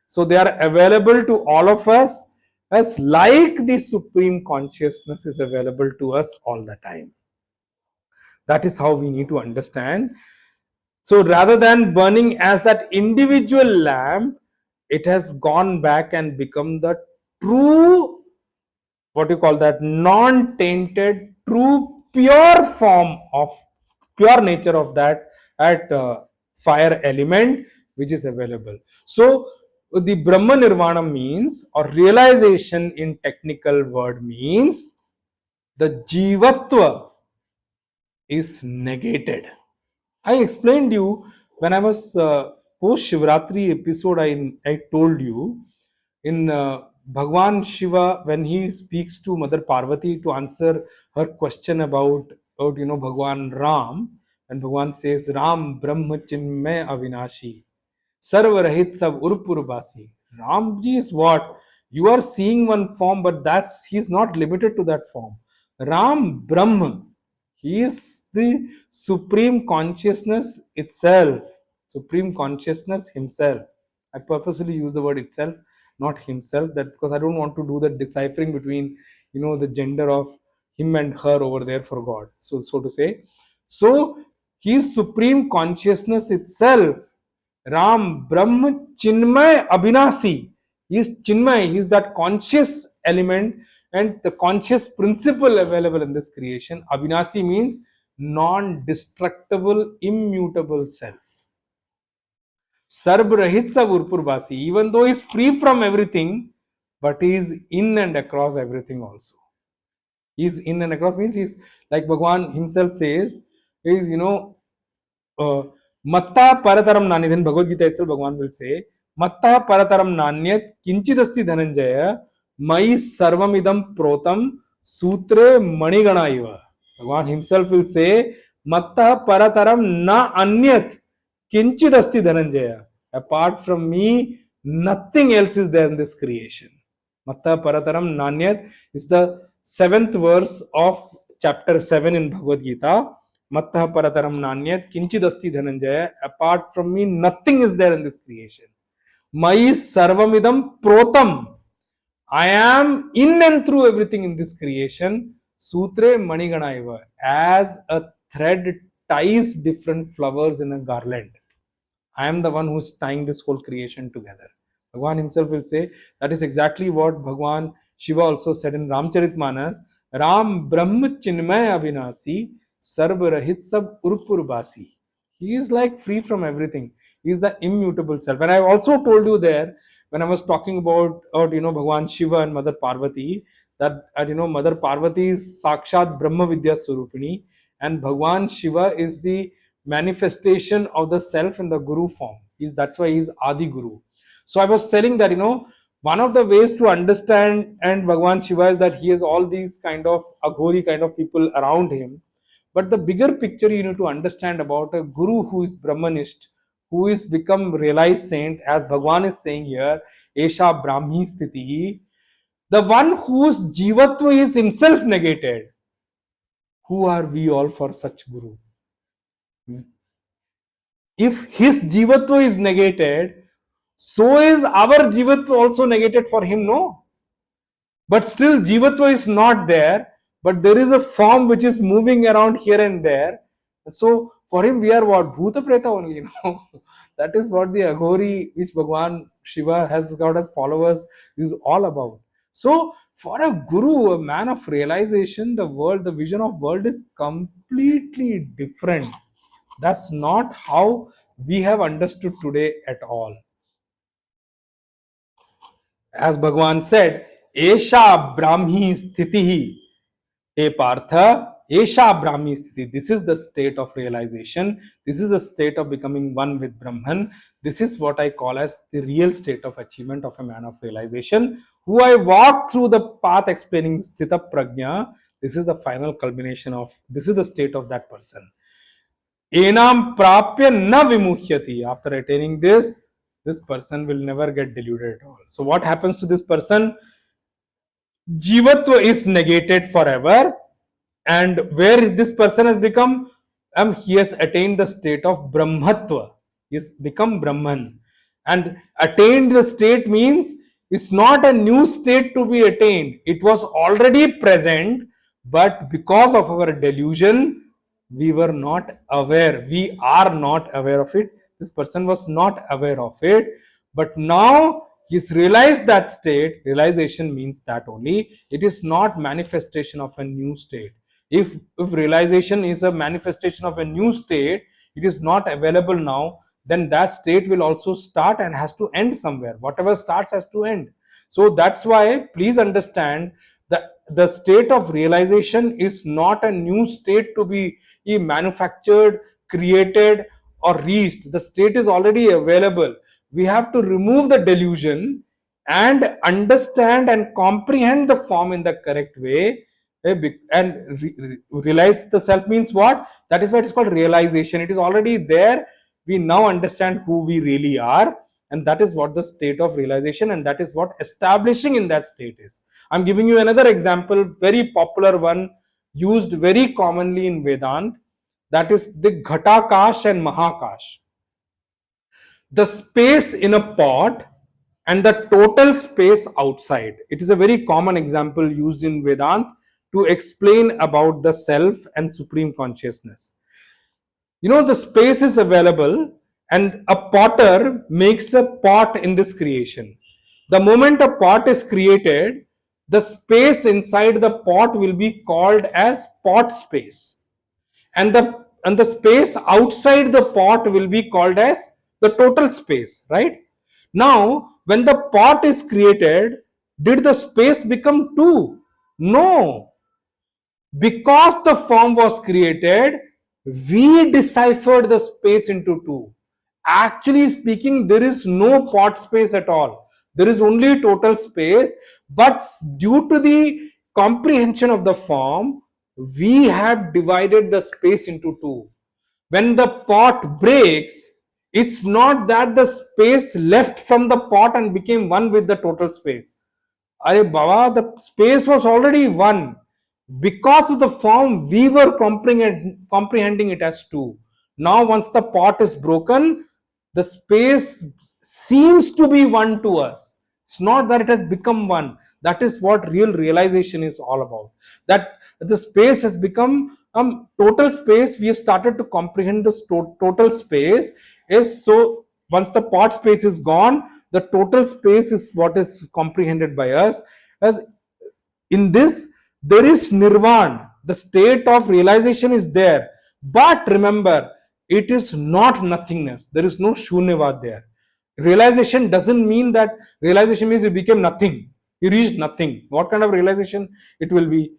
So they are available to all of us as like the supreme consciousness is available to us all the time. That is how we need to understand. So rather than burning as that individual lamp, it has gone back and become the true, what you call that, non-tainted, true, pure form of pure nature of that at fire element which is available. So the Brahma Nirvana means, or realization in technical word means, the Jivatva is negated. I explained you when I was post Shivratri episode. I told you in Bhagwan Shiva, when he speaks to Mother Parvati to answer her question about Bhagwan Ram, and Bhagwan says Ram Brahma Chinmay Avinashi Sarvarahit Sab Urpurvasi. Ramji is what? You are seeing one form, but that's he's not limited to that form. Ram Brahma. He is the supreme consciousness itself, supreme consciousness himself. I purposely use the word itself, not himself, that because I don't want to do the deciphering between the gender of him and her over there for God. So to say. So he is supreme consciousness itself. Ram, Brahm, Chinmay, Abhinasi. He is Chinmay, he is that conscious element and the conscious principle available in this creation. Abhinasi means non-destructible, immutable self. Sarbrahit Savurpurbasi, even though he is free from everything, but he is in and across everything also. He is in and across means he is, like Bhagwan himself says, he is, Matta Parataram Nani, then Bhagavad Gita itself, Bhagwan will say, Matta Parataram Nanyat Kinchidasti Dhananjaya Mai Sarvamidam Protam Sutre Maniganaiva. Bhagwan himself will say, Matta Parataram Na Anyat Kinchidasti Dhananjaya. Apart from me, nothing else is there in this creation. Matta Parataram Nanyat is the 7th verse of chapter 7 in Bhagavad Gita. Mattah Parataram Nanyat Kinchidasti Dhananjaya. Apart from me, nothing is there in this creation. Mai Sarvamidam Protam. I am in and through everything in this creation. Sutre Maniganaiva. As a thread ties different flowers in a garland. I am the one who's tying this whole creation together. Bhagwan himself will say that is exactly what Bhagwan Shiva also said in Ramcharitmanas. Ram Brahma Chinmay Abhinasi Sarvarahit Sab Urpurbasi. He is like free from everything. He is the immutable self. And I also told you there when I was talking about Bhagwan Shiva and Mother Parvati that Mother Parvati is Sakshat Brahma Vidya Surupini and Bhagwan Shiva is the manifestation of the self in the Guru form. That's why he is Adi Guru. So I was telling that one of the ways to understand and Bhagwan Shiva is that he has all these kind of Aghori kind of people around him. But the bigger picture you need to understand about a Guru who is Brahmanist, who is become realized saint, as Bhagwan is saying here, Esha Brahmi Sthiti, the one whose Jivatva is himself negated. Who are we all for such Guru? If his Jivatva is negated, so is our Jivatva also negated for him, no? But still Jivatva is not there, but there is a form which is moving around here and there. So for him we are what? Bhuta Preta only, That is what the Aghori which Bhagwan Shiva has got as followers is all about. So for a Guru, a man of realization, the vision of world is completely different. That's not how we have understood today at all. As Bhagwan said, Esha Brahmi Sthitihi. Hey Partha, Esha Brahmi Sthiti. This is the state of realization. This is the state of becoming one with Brahman. This is what I call as the real state of achievement of a man of realization, who I walk through the path explaining Sthita Prajna. This is the final culmination of, this is the state of that person. Enam prapya na vimuhyati. After attaining this person will never get deluded at all. So what happens to this person? Jivatva is negated forever, and where this person has become, he has attained the state of Brahmatva. He has become Brahman. And attained the state means it's not a new state to be attained. It was already present, but because of our delusion, we were not aware. We are not aware of it. This person was not aware of it. But now he's realized that state. Realization means that only. It is not manifestation of a new state. If realization is a manifestation of a new state, it is not available now, then that state will also start and has to end somewhere. Whatever starts has to end. So that's why, please understand, The state of realization is not a new state to be manufactured, created, or reached. The state is already available. We have to remove the delusion and understand and comprehend the form in the correct way. And realize the self means what? That is why it is called realization. It is already there. We now understand who we really are, and that is what the state of realization, and that is what establishing in that state is. I'm giving you another example, very popular one, used very commonly in Vedant. That is the Ghatakash and Mahakash. The space in a pot and the total space outside. It is a very common example used in Vedant to explain about the self and supreme consciousness. The space is available, and a potter makes a pot in this creation. The moment a pot is created, the space inside the pot will be called as pot space, and the space outside the pot will be called as the total space, right? Now when the pot is created, did the space become two? No. Because the form was created, we deciphered the space into two. Actually speaking, there is no pot space at all. There is only total space, but due to the comprehension of the form, we have divided the space into two. When the pot breaks, it's not that the space left from the pot and became one with the total space. Are Baba, the space was already one. Because of the form, we were comprehending it as two. Now, once the pot is broken, the space seems to be one to us. It's not that it has become one. That is what real realization is all about. That the space has become total space. We have started to comprehend the total space. Is so once the pot space is gone, the total space is what is comprehended by us. As in this, there is nirvana, the state of realization is there, but remember, it is not nothingness. There is no shunyavad there. Realization doesn't mean that realization means you became nothing, you reached nothing. What kind of realization it will be?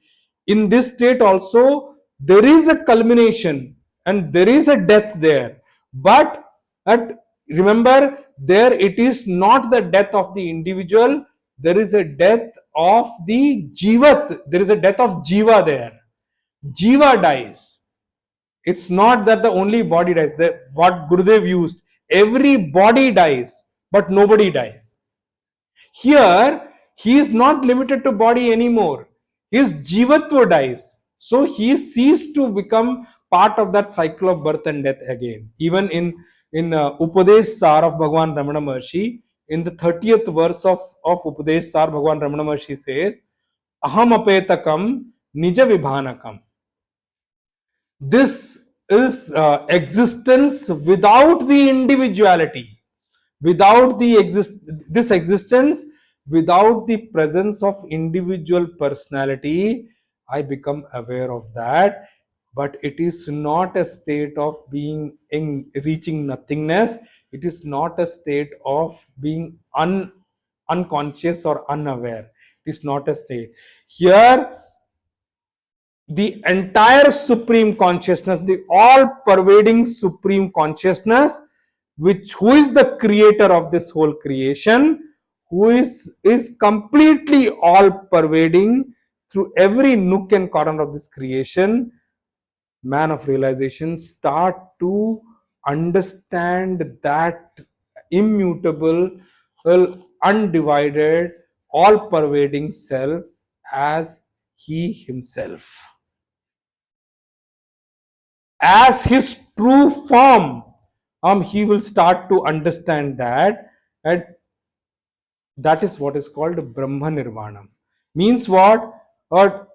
In this state also, there is a culmination and there is a death there, but at remember, there it is not the death of the individual, there is a death of the jivat, there is a death of jiva there. Jiva dies. It's not that the only body dies. What Gurudev used, every body dies, but nobody dies. Here, he is not limited to body anymore. His jivatva dies. So he ceased to become part of that cycle of birth and death again. Even in Upadesh Sar of Bhagwan Ramana Maharshi, in the 30th verse of Upadesh Sar, Bhagwan Ramana Maharshi says, Aham apetakam nija vibhanakam. This is existence without the individuality, without the this existence without the presence of individual personality. I become aware of that, but it is not a state of being in reaching nothingness. It is not a state of being unconscious or unaware. It is not a state. Here the entire supreme consciousness, the all pervading supreme consciousness, who is the creator of this whole creation, who is completely all pervading through every nook and corner of this creation, man of realization start to understand that immutable, undivided, all pervading self as he himself, as his true form. He will start to understand that, and that is what is called Brahma Nirvanam. Means what? Or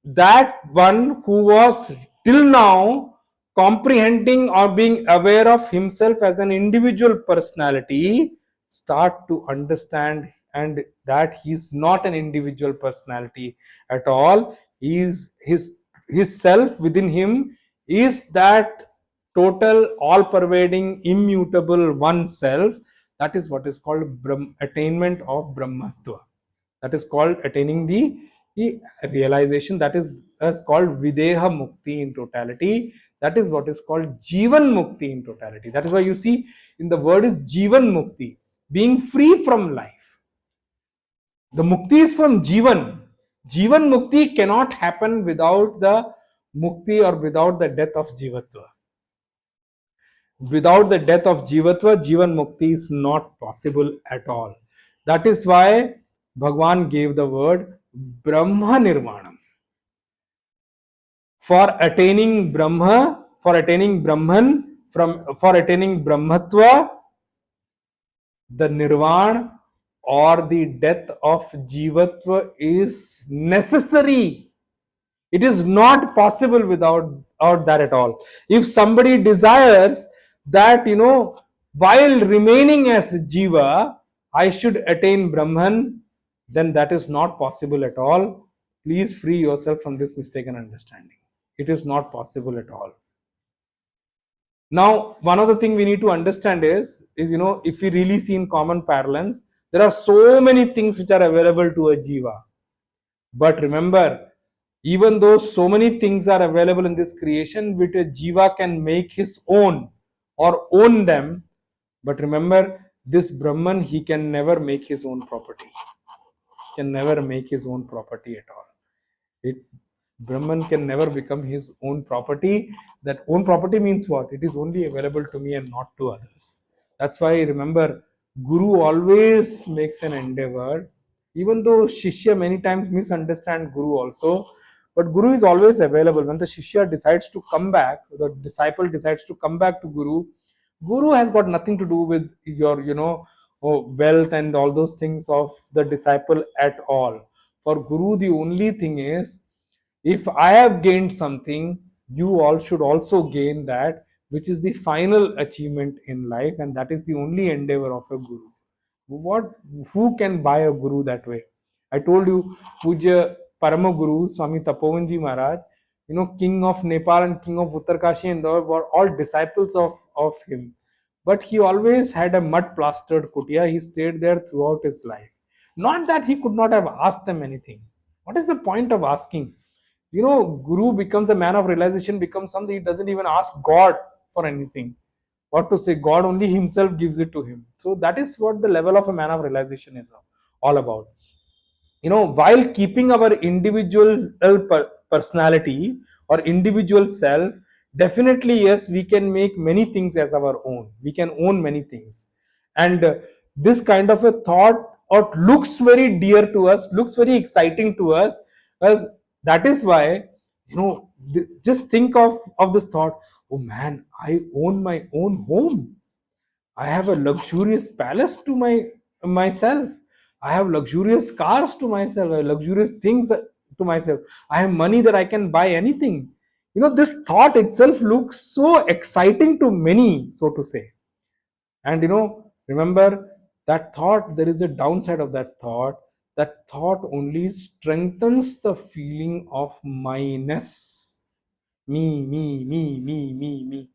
that one who was till now comprehending or being aware of himself as an individual personality start to understand, and that he is not an individual personality at all. He is his self within him is that total, all pervading, immutable one self. That is what is called attainment of Brahmatva. That is called attaining the The realization that is called Videha Mukti in totality. That is what is called Jivan Mukti in totality. That is why you see in the word is Jivan Mukti, being free from life. The Mukti is from Jivan. Jivan Mukti cannot happen without the Mukti or without the death of Jivatva. Without the death of Jivatva, Jivan Mukti is not possible at all. That is why Bhagwan gave the word Brahma Nirvanam. For attaining Brahma, for attaining Brahman, for attaining Brahmatva, the Nirvana or the death of Jivatva is necessary. It is not possible without that at all. If somebody desires that, while remaining as Jiva, I should attain Brahman, then that is not possible at all. Please free yourself from this mistaken understanding. It is not possible at all. Now, one of the things we need to understand is if we really see in common parlance, there are so many things which are available to a Jiva. But remember, even though so many things are available in this creation, which a Jiva can make his own or own them, but remember, this Brahman, he can never make his own property. Can never make his own property at all. Brahman can never become his own property. That own property means what? It is only available to me and not to others. That's why remember, Guru always makes an endeavor, even though Shishya many times misunderstand Guru also, but Guru is always available. When the Shishya decides to come back, the disciple decides to come back to Guru, Guru has got nothing to do with your, wealth and all those things of the disciple at all. For Guru, the only thing is, if I have gained something, you all should also gain that, which is the final achievement in life, and that is the only endeavor of a Guru. Who can buy a Guru that way? I told you, Puja Parama Guru, Swami Tapovanji Maharaj, King of Nepal and King of Uttarkashi and all were all disciples of him. But he always had a mud plastered kutia. He stayed there throughout his life. Not that he could not have asked them anything. What is the point of asking? Guru becomes a man of realization, becomes something he doesn't even ask God for anything. What to say? God only himself gives it to him. So that is what the level of a man of realization is all about. While keeping our individual personality or individual self, definitely yes, we can make many things as our own. We can own many things. And this kind of a thought or looks very dear to us, looks very exciting to us, as that is why, just think of this thought. Oh man, I own my own home. I have a luxurious palace to myself. I have luxurious cars to myself. I have luxurious things to myself. I have money that I can buy anything. This thought itself looks so exciting to many, so to say. And remember that thought, there is a downside of that thought. That thought only strengthens the feeling of myness. Me.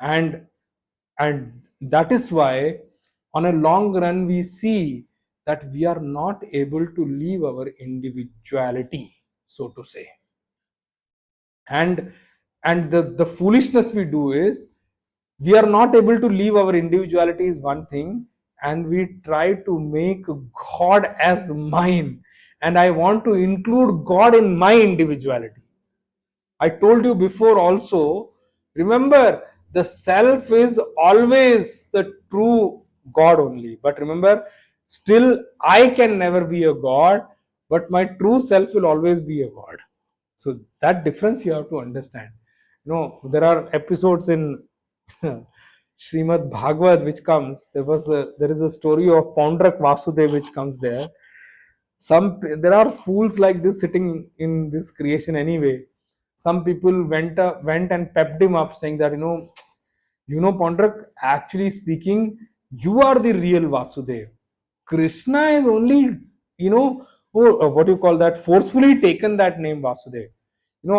And that is why on a long run we see that we are not able to leave our individuality, so to say. And the foolishness we do is, we are not able to leave our individuality is one thing, and we try to make God as mine, and I want to include God in my individuality. I told you before also, remember, the self is always the true God only. But remember, still I can never be a God, but my true self will always be a God. So that difference you have to understand. There are episodes in Srimad Bhagavad which comes. There is a story of Paundrak Vasudev which comes there. There are fools like this sitting in this creation anyway. Some people went and pepped him up, saying that Paundrak, actually speaking, you are the real Vasudev. Krishna is only, what you call that, forcefully taken that name Vasudev.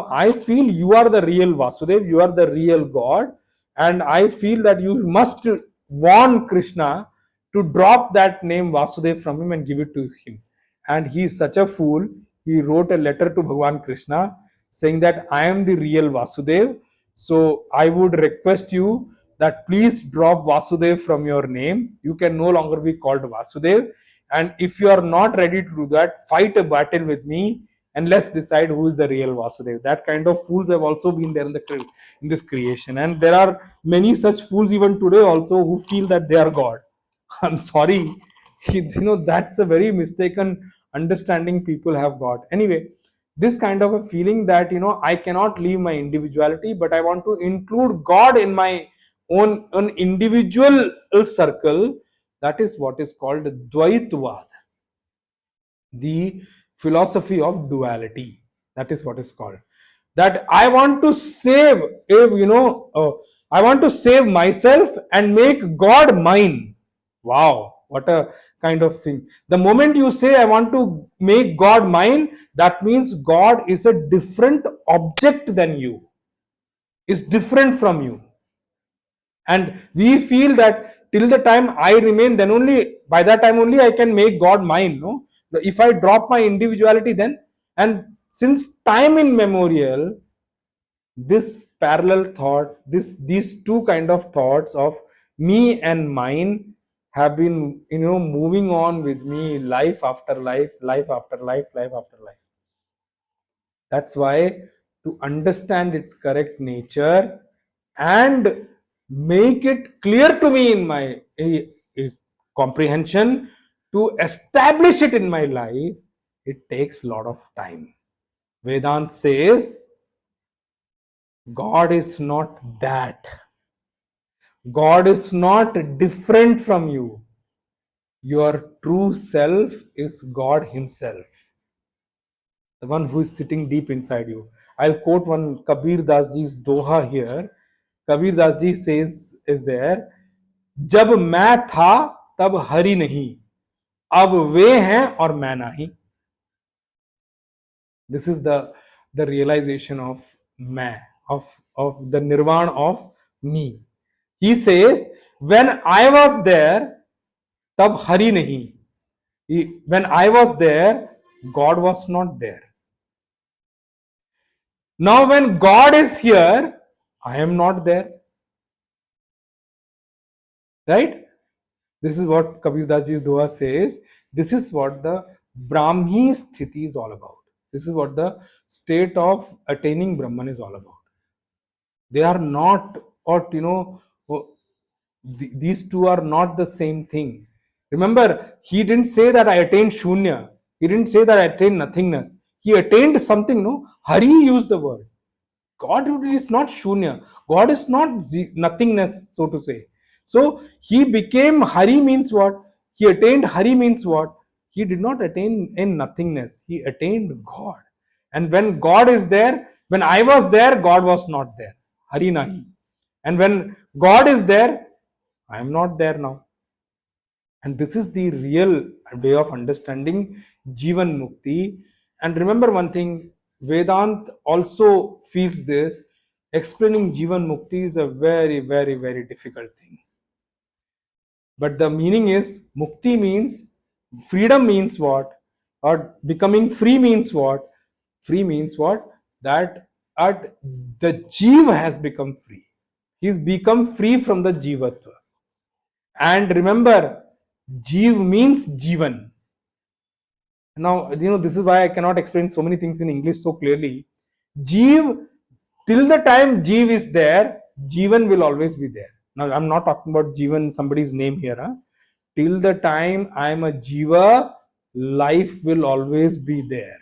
I feel you are the real Vasudev, you are the real God, and I feel that you must warn Krishna to drop that name Vasudev from him and give it to him. And he is such a fool. he wrote a letter to Bhagwan Krishna saying that I am the real Vasudev, so I would request you that please drop Vasudev from your name. You can no longer be called Vasudev, and if you are not ready to do that, fight a battle with me and let's decide who is the real Vasudev. That kind of fools have also been there in this creation, and there are many such fools even today also who feel that they are God. I'm sorry, that's a very mistaken understanding people have got. Anyway, this kind of a feeling that I cannot leave my individuality, but I want to include God in my own individual circle. That is what is called Dvaitvad, the philosophy of duality. That is what is called. That I want to save, if I want to save myself and make God mine. Wow, what a kind of thing. The moment you say I want to make God mine, that means God is a different object than you, is different from you. And we feel that till the time I remain, then only by that time only I can make God mine. No, if I drop my individuality, then, and since time immemorial, this parallel thought, these two kind of thoughts of me and mine have been moving on with me, life after life, life after life, life after life. That's why, to understand its correct nature and make it clear to me in my comprehension, to establish it in my life, it takes a lot of time. Vedant says God is not that. God is not different from you. Your true self is God Himself, the one who is sitting deep inside you. I'll quote one Kabir Das Ji's Doha here. Kabir Das Ji says, is there, जब मैं था तब हरि नहीं, अब वे हैं और मैं नहीं. This is the realization of मैं, of the nirvana of me. He says, when I was there, tab hari nahi. When I was there, God was not there. Now when God is here, I am not there. Right? This is what Kabir Das Ji's Doha says. This is what the Brahmi Sthiti is all about. This is what the state of attaining Brahman is all about. They are not, or these two are not the same thing. Remember, he didn't say that I attained Shunya. He didn't say that I attained nothingness. He attained something, no? Hari used the word. God is not Shunya. God is not nothingness, so to say. So he became Hari means what? He attained Hari means what? He did not attain in nothingness. He attained God. And when God is there, when I was there, God was not there. Hari nahi. And when God is there, I am not there now. And this is the real way of understanding Jivan Mukti. And remember one thing, Vedant also feels this. Explaining Jivan Mukti is a very, very, very difficult thing. But the meaning is, Mukti means, freedom means what? Or becoming free means what? Free means what? That the Jiva has become free. He's become free from the Jivatva. And remember, Jeev means Jeevan. Now, this is why I cannot explain so many things in English so clearly. Jeev, till the time Jeev is there, Jeevan will always be there. Now, I'm not talking about Jeevan, somebody's name here. Huh? Till the time I am a Jiva, life will always be there.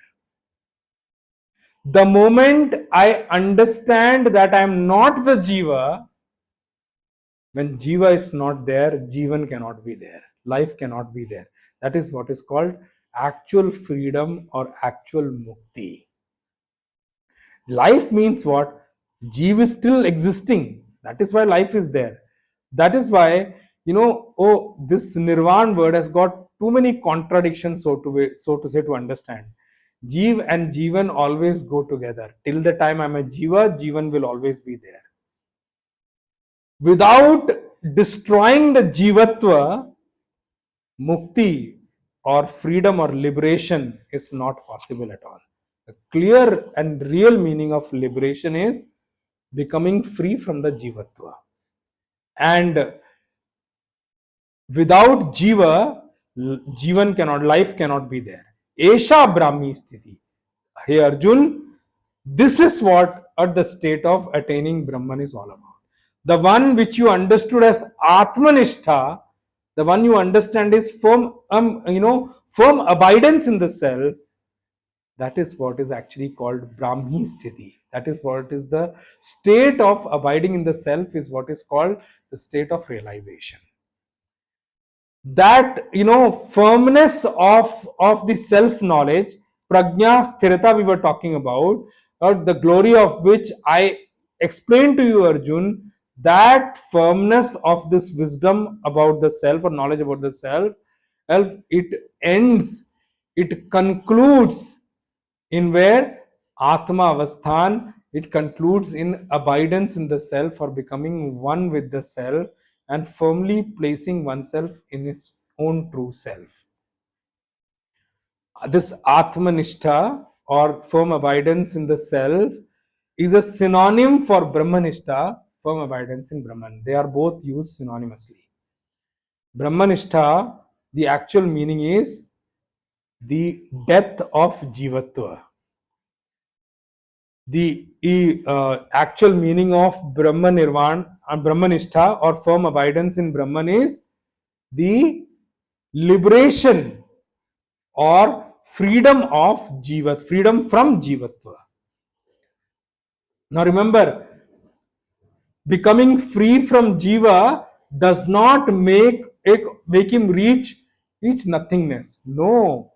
The moment I understand that I am not the Jiva, when Jiva is not there, Jivan cannot be there. Life cannot be there. That is what is called actual freedom or actual mukti. Life means what? Jiva is still existing. That is why life is there. That is why, this Nirvan word has got too many contradictions, so to say, to understand. Jeev and Jivan always go together. Till the time I'm a Jiva, Jivan will always be there. Without destroying the Jivatva, Mukti, or freedom or liberation is not possible at all. The clear and real meaning of liberation is becoming free from the jivatva. And without jiva, jivan cannot, life cannot be there. Esha Brahmi Sthiti. Hey Arjun, this is what at the state of attaining Brahman is all about. The one which you understood as Atmanishtha, the one you understand is firm, firm abidance in the self. That is what is actually called Brahmi Sthiti. That is what is the state of abiding in the self, is what is called the state of realization. That firmness of the self knowledge, prajna sthirata, we were talking about, or the glory of which I explained to you, Arjun, that firmness of this wisdom about the self or knowledge about the self, it ends, it concludes in where? Atma Avasthan. It concludes in abidance in the self, or becoming one with the self and firmly placing oneself in its own true self. This Atmanishtha, or firm abidance in the self, is a synonym for Brahmanishtha, firm abidance in Brahman. They are both used synonymously. Brahmanishtha, the actual meaning is the death of Jivatva. The actual meaning of Brahma Nirvana and Brahmanishtha, or firm abidance in Brahman, is the liberation or freedom of Jivat, freedom from Jivatva. Now remember, becoming free from Jiva does not make him reach nothingness. No,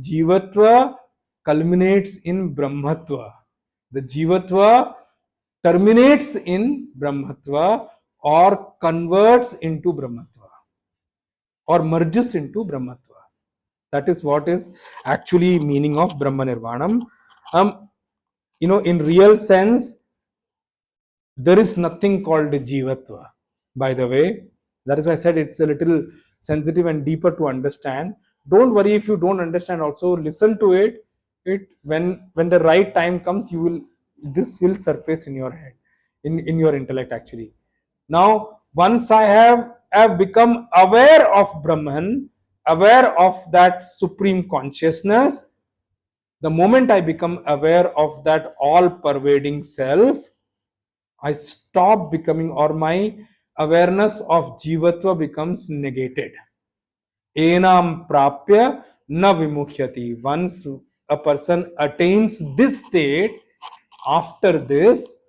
Jivatva culminates in Brahmatva. The Jivatva terminates in Brahmatva, or converts into Brahmatva, or merges into Brahmatva. That is what is actually meaning of Brahma Nirvanam. In real sense, there is nothing called Jivatva, by the way. That is why I said it's a little sensitive and deeper to understand. Don't worry if you don't understand also, listen to it. When the right time comes, this will surface in your head, in your intellect actually. Now, once I have become aware of Brahman, aware of that supreme consciousness, the moment I become aware of that all pervading self, I stop becoming, or my awareness of Jivatva becomes negated. Enam prapya na vimukhyati. Once a person attains this state, after this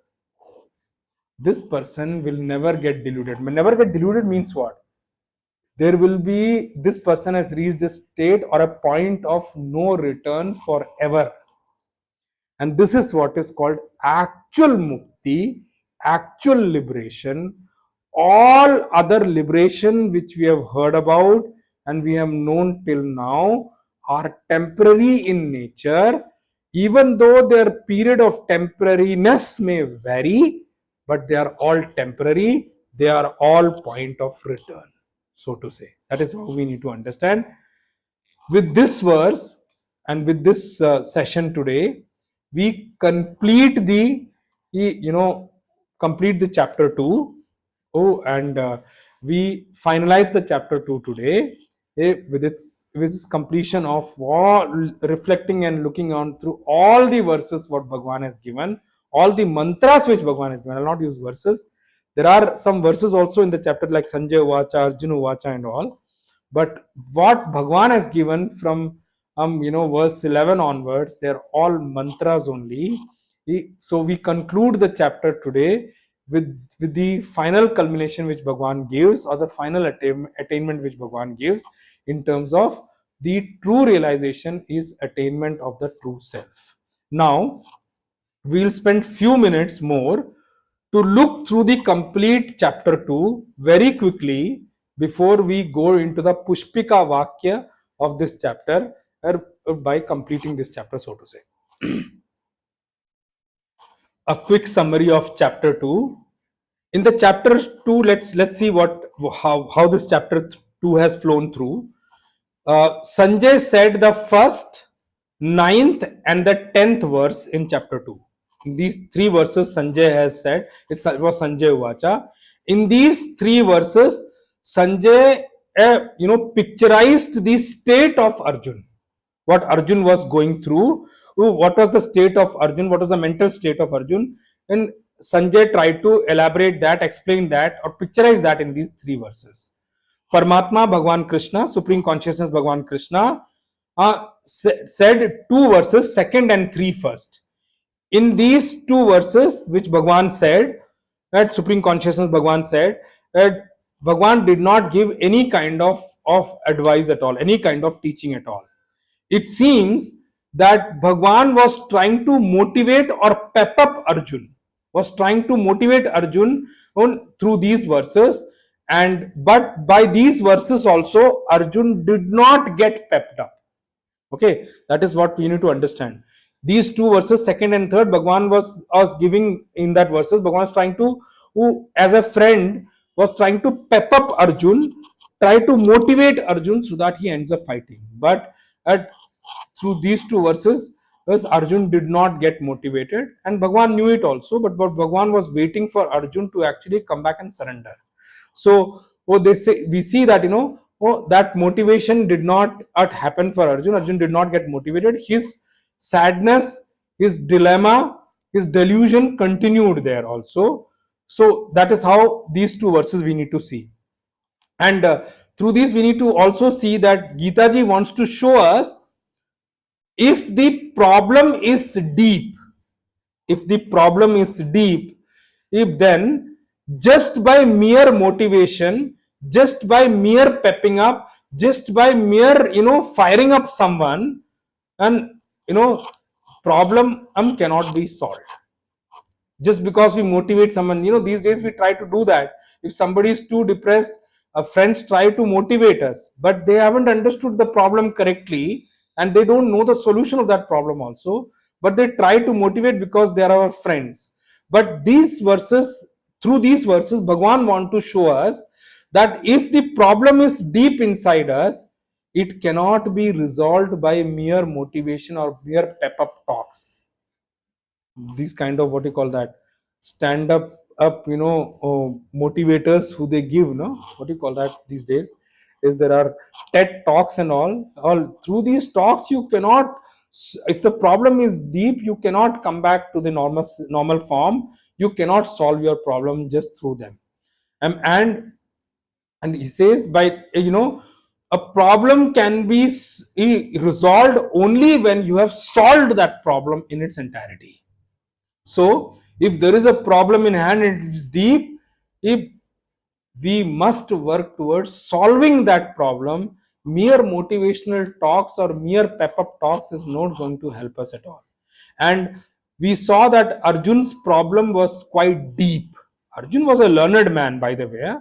person will never get deluded. Never get deluded means what? There will be, this person has reached a state or a point of no return forever. And this is what is called actual mukti, actual liberation. All other liberation which we have heard about and we have known till now are temporary in nature, even though their period of temporariness may vary, but they are all temporary. They are all point of return, so to say. That is how we need to understand. With this verse and with this session today, we complete the chapter 2. And we finalize the chapter 2 today, with its completion of all, reflecting and looking on through all the verses what Bhagwan has given, all the mantras which Bhagwan has given. I will not use verses. There are some verses also in the chapter like Sanjay Vacha, Arjuna Vacha and all. But what Bhagwan has given from verse 11 onwards, they're all mantras only. So we conclude the chapter today with the final culmination which Bhagwan gives, or the final attainment which Bhagwan gives, in terms of the true realization is attainment of the true self. Now we'll spend few minutes more to look through the complete chapter 2 very quickly before we go into the Pushpika Vakya of this chapter, or by completing this chapter, so to say. A quick summary of chapter 2. In the chapter 2, let's see how this chapter 2 has flown through. Sanjay said the first, ninth, and the 10th verse in chapter 2. In these three verses, Sanjay has said, it was Sanjay Uvacha. In these three verses, Sanjay, picturized the state of Arjun, what Arjun was going through, what was the state of Arjun, what was the mental state of Arjun, and Sanjay tried to elaborate that, explain that, or picturize that in these three verses. Paramatma, Bhagwan Krishna, Supreme Consciousness, Bhagwan Krishna, said two verses, second and three first. In these two verses, which Bhagwan said, that Supreme Consciousness Bhagwan said, that Bhagwan did not give any kind of advice at all, any kind of teaching at all. It seems that Bhagwan was trying to motivate or pep up Arjun, was trying to motivate Arjun through these verses, and but by these verses also Arjun did not get pepped up. Okay, that is what we need to understand. These two verses, second and third, Bhagwan was giving in that verses. Bhagwan was trying to, who as a friend was trying to pep up Arjun, try to motivate Arjun so that he ends up fighting. But at through these two verses, thus Arjun did not get motivated, and Bhagwan knew it also. But Bhagwan was waiting for Arjun to actually come back and surrender. So, they say, we see that that motivation did not happen for Arjun. Arjun did not get motivated. His sadness, his dilemma, his delusion continued there also. So that is how these two verses we need to see. And through these we need to also see that Gita ji wants to show us, if the problem is deep, if the problem is deep, if then just by mere motivation, just by mere pepping up, just by mere firing up someone, and problem cannot be solved. Just because we motivate someone, these days we try to do that. If somebody is too depressed, our friends try to motivate us, but they haven't understood the problem correctly, and they don't know the solution of that problem also, but they try to motivate because they are our friends. But these verses, through these verses, Bhagwan want to show us that if the problem is deep inside us, it cannot be resolved by mere motivation or mere pep up talks. These kind of, what you call that, stand up motivators who they give, what do you call that these days, is there are TED talks and all through these talks you cannot, if the problem is deep, you cannot come back to the normal form, you cannot solve your problem just through them. And he says, by a problem can be resolved only when you have solved that problem in its entirety. So, if there is a problem in hand and it is deep, if we must work towards solving that problem, mere motivational talks or mere pep up talks is not going to help us at all. And we saw that Arjun's problem was quite deep. Arjun was a learned man, by the way.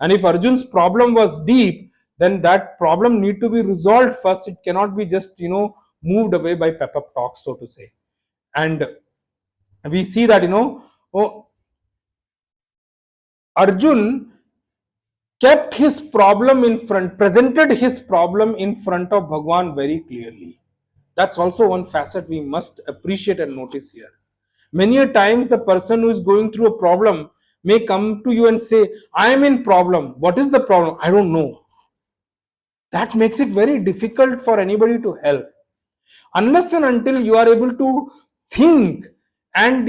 And if Arjun's problem was deep, then that problem need to be resolved first. It cannot be just moved away by pep up talks, so to say. And we see that Arjun kept his problem in front, presented his problem in front of Bhagwan very clearly. That's also one facet we must appreciate and notice here. Many a times the person who is going through a problem may come to you and say, I am in problem. What is the problem? I don't know. That makes it very difficult for anybody to help. Unless and until you are able to think and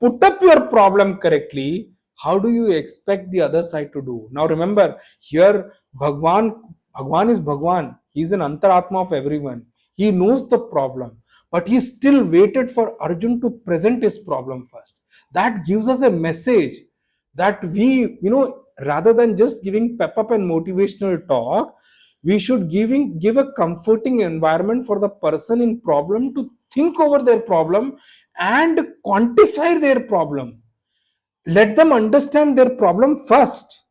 put up your problem correctly, how do you expect the other side to do? Now remember, here Bhagwan is Bhagwan. He is an antaratma of everyone. He knows the problem, but he still waited for Arjun to present his problem first. That gives us a message that we, rather than just giving pep up and motivational talk, we should give a comforting environment for the person in problem to think over their problem and quantify their problem. Let them understand their problem first,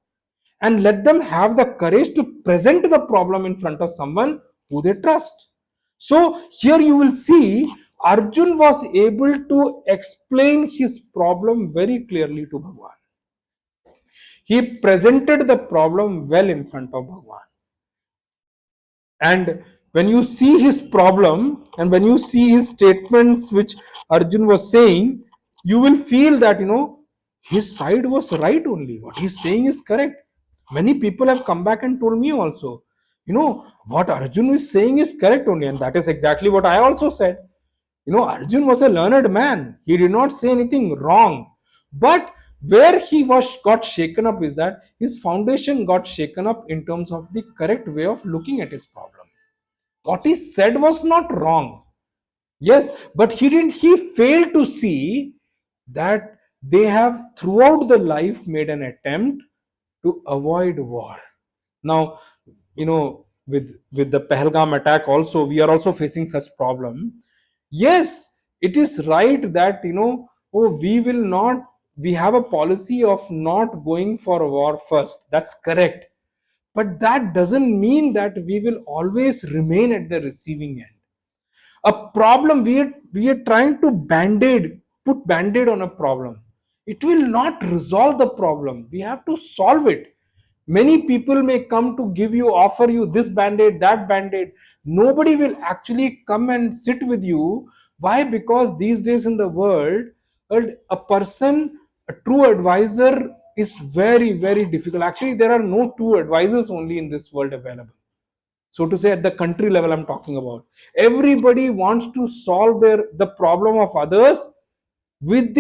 and let them have the courage to present the problem in front of someone who they trust. So here you will see Arjun was able to explain his problem very clearly to Bhagwan. He presented the problem well in front of Bhagwan. And when you see his problem and when you see his statements which Arjun was saying, you will feel that, his side was right only. What he's saying is correct. Many people have come back and told me also, what Arjun is saying is correct only. And that is exactly what I also said. Arjun was a learned man. He did not say anything wrong. But where he was got shaken up is that his foundation got shaken up in terms of the correct way of looking at his problem. What he said was not wrong. Yes, but he failed to see that they have throughout the life made an attempt to avoid war. Now, with the Pahalgam attack also, we are also facing such problem. Yes, it is right that, we have a policy of not going for a war first. That's correct. But that doesn't mean that we will always remain at the receiving end. A problem, we are trying to put band-aid on a problem. It will not resolve the problem. We have to solve it. Many people may come to offer you this band-aid, that band-aid. Nobody will actually come and sit with you. Why? Because these days in the world, a person, a true advisor is very, very difficult. Actually, there are no true advisors only in this world available. So to say, at the country level, I'm talking about, everybody wants to solve the problem of others with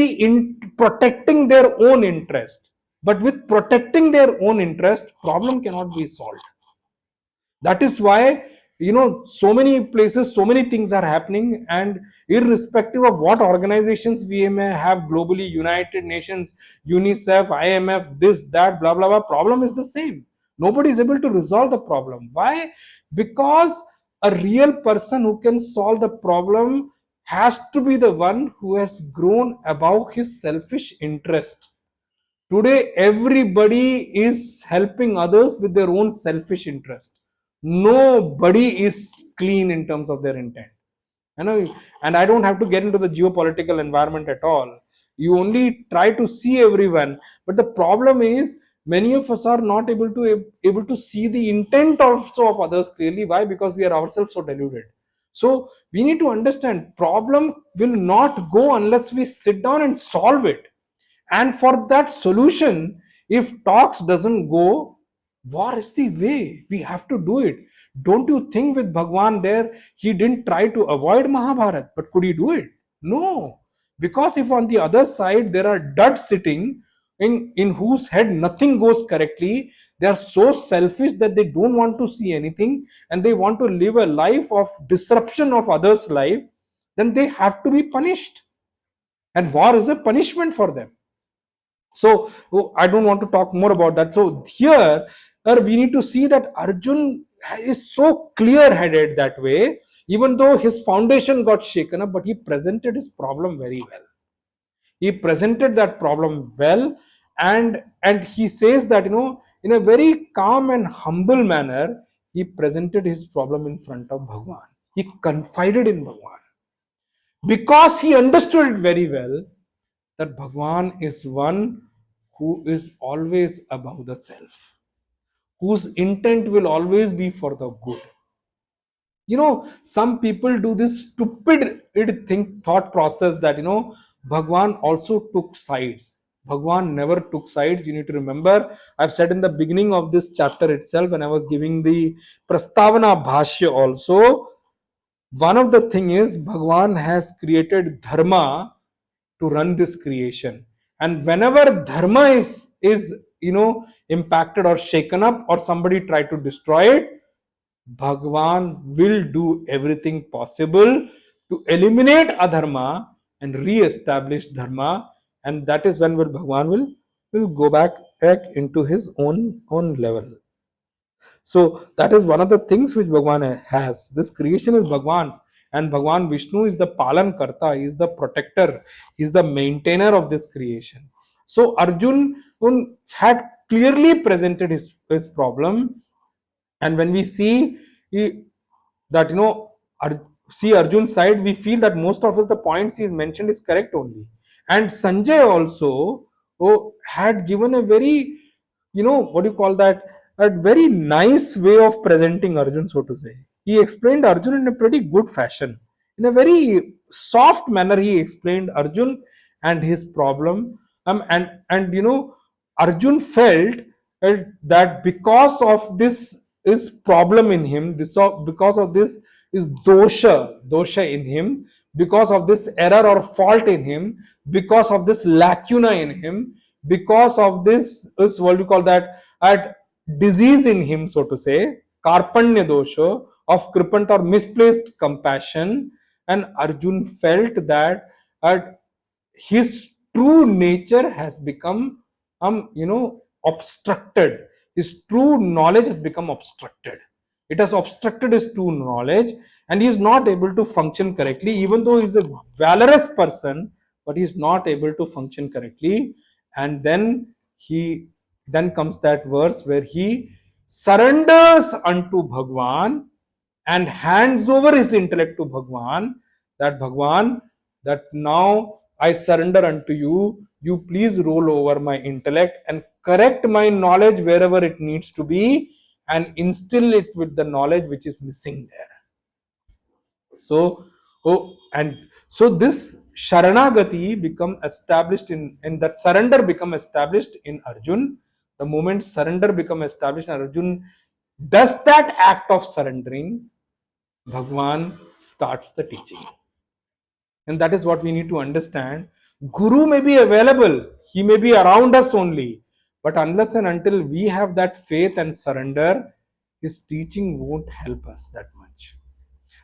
protecting their own interest. But with protecting their own interest, problem cannot be solved. That is why, so many places, so many things are happening, and irrespective of what organizations we may have globally, United Nations, UNICEF, IMF, this, that, blah, blah, blah, problem is the same. Nobody is able to resolve the problem. Why? Because a real person who can solve the problem has to be the one who has grown above his selfish interest. Today, everybody is helping others with their own selfish interest. Nobody is clean in terms of their intent. I know, and I don't have to get into the geopolitical environment at all. You only try to see everyone, but the problem is many of us are not able to see the intent also of others clearly. Why? Because we are ourselves so deluded. So we need to understand problem will not go unless we sit down and solve it. And for that solution, if talks doesn't go, war is the way. We have to do it. Don't you think with Bhagwan there, he didn't try to avoid Mahabharat, but could he do it? No. Because if on the other side there are duds sitting in whose head nothing goes correctly, they are so selfish that they don't want to see anything and they want to live a life of disruption of others' life, then they have to be punished. And war is a punishment for them. So I don't want to talk more about that. So here we need to see that Arjun is so clear headed that way, even though his foundation got shaken up, but he presented his problem very well. He presented that problem well, and he says that, in a very calm and humble manner, he presented his problem in front of Bhagwan. He confided in Bhagwan because he understood it very well that Bhagwan is one who is always above the self, whose intent will always be for the good. Some people do this stupid thought process that, Bhagwan also took sides. Bhagwan never took sides. You need to remember, I've said in the beginning of this chapter itself, when I was giving the Prastavana Bhashya also, one of the thing is Bhagwan has created dharma to run this creation, and whenever dharma is impacted or shaken up or somebody try to destroy it, Bhagwan will do everything possible to eliminate adharma and re-establish dharma, and that is when Bhagwan will go back into his own level. So that is one of the things which Bhagwan has. This creation is Bhagwan's, and Bhagwan Vishnu is the Palan Karta, he is the protector, he is the maintainer of this creation. So Arjun had clearly presented his problem, and when we see that, see Arjun's side, we feel that most of us, the points he is mentioned is correct only. And Sanjay also had given a very, what do you call that, a very nice way of presenting Arjun, so to say. he explained Arjun in a pretty good fashion. In a very soft manner, he explained Arjun and his problem. And Arjun felt that because of this is problem in him, because of this is dosha in him, because of this error or fault in him, because of this lacuna in him, because of this is what you call that at disease in him, so to say, karpanya dosha of kripanta or misplaced compassion. And Arjun felt that his true nature has become obstructed. His true knowledge has become obstructed. It has obstructed his true knowledge, and he is not able to function correctly, even though he is a valorous person, but he is not able to function correctly. And then comes that verse where he surrenders unto Bhagwan and hands over his intellect to Bhagwan, that Bhagwan, that now I surrender unto you. You please roll over my intellect and correct my knowledge wherever it needs to be, and instill it with the knowledge which is missing there. So, so this Sharanagati become established in that surrender become established in Arjun. The moment surrender become established in Arjun does that act of surrendering, Bhagwan starts the teaching. And that is what we need to understand. Guru may be available, he may be around us only, but unless and until we have that faith and surrender, his teaching won't help us that much.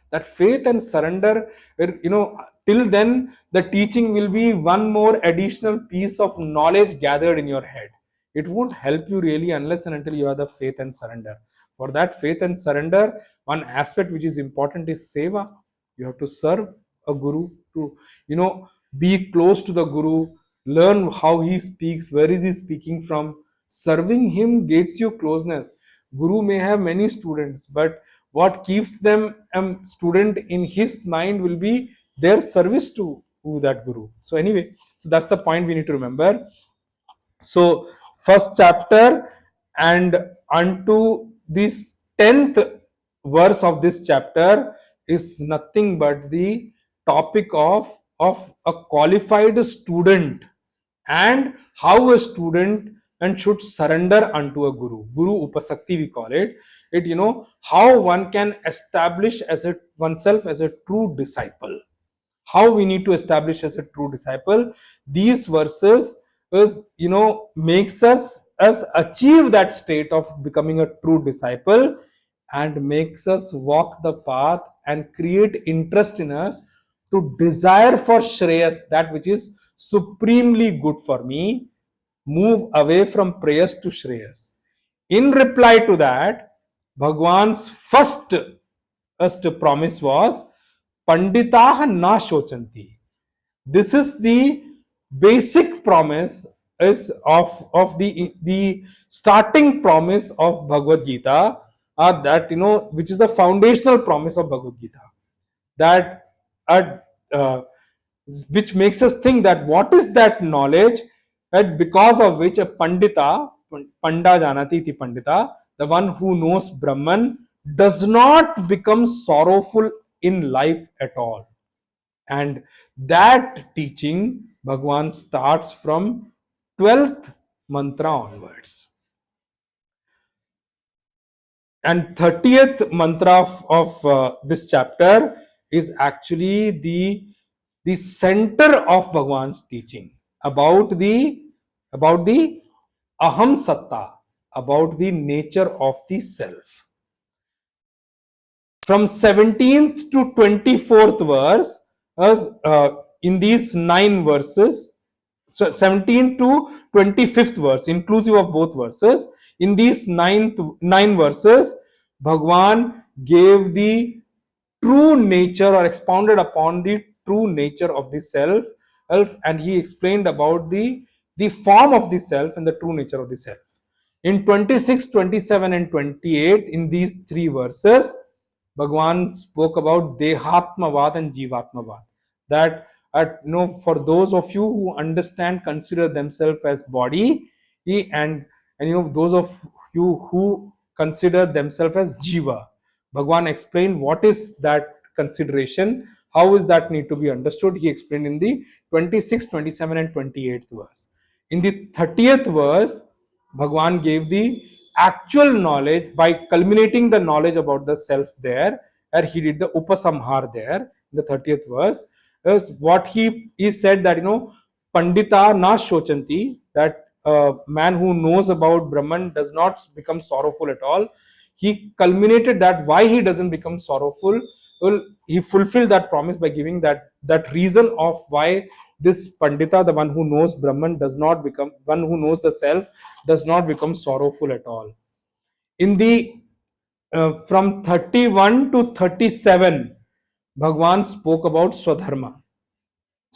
That faith and surrender, till then the teaching will be one more additional piece of knowledge gathered in your head. It won't help you really unless and until you have the faith and surrender. For that faith and surrender, one aspect which is important is seva. You have to serve a guru, to be close to the guru, learn how he speaks, where is he speaking from. Serving him gets you closeness. Guru may have many students, but what keeps them a student in his mind will be their service to that guru. So anyway, so that's the point we need to remember. So first chapter and unto this 10th verse of this chapter is nothing but the topic of a qualified student, and how a student and should surrender unto a guru upasakti we call it. How one can establish as a oneself as a true disciple, how we need to establish as a true disciple. These verses is makes us achieve that state of becoming a true disciple, and makes us walk the path and create interest in us to desire for shreyas, that which is supremely good for me, move away from prayas to shreyas. In reply to that, Bhagwan's first promise was Panditah na shochanti. This is the basic promise is of the starting promise of Bhagavad Gita, that which is the foundational promise of Bhagavad Gita, that uh, uh, which makes us think that what is that knowledge, that because of which a pandita, panda janati ti pandita, the one who knows Brahman, does not become sorrowful in life at all. And that teaching Bhagwan starts from 12th mantra onwards. And 30th mantra of this chapter is actually the center of Bhagwan's teaching about the aham satta, about the nature of the self. From 17th to 24th verse, in these 9 verses, so 17th to 25th verse, inclusive of both verses, in these 9 verses, Bhagwan gave the true nature, or expounded upon the true nature of the self, and he explained about the form of the self and the true nature of the self. In 26, 27, and 28, in these 3 verses, Bhagwan spoke about Dehatmavad and Jivatmavad. That for those of you who understand, consider themselves as body, and those of you who consider themselves as Jiva, Bhagwan explained what is that consideration, how is that need to be understood. He explained in the 26th, 27th, and 28th verse. In the 30th verse, Bhagwan gave the actual knowledge by culminating the knowledge about the self there, where he did the upasamhar there in the 30th verse. Is what he said that Pandita na shochanti, that a man who knows about Brahman does not become sorrowful at all. He culminated that why he doesn't become sorrowful. Well, he fulfilled that promise by giving that reason of why this Pandita, the one who knows Brahman, does not become one who knows the self, does not become sorrowful at all. In the from 31 to 37, Bhagwan spoke about Swadharma.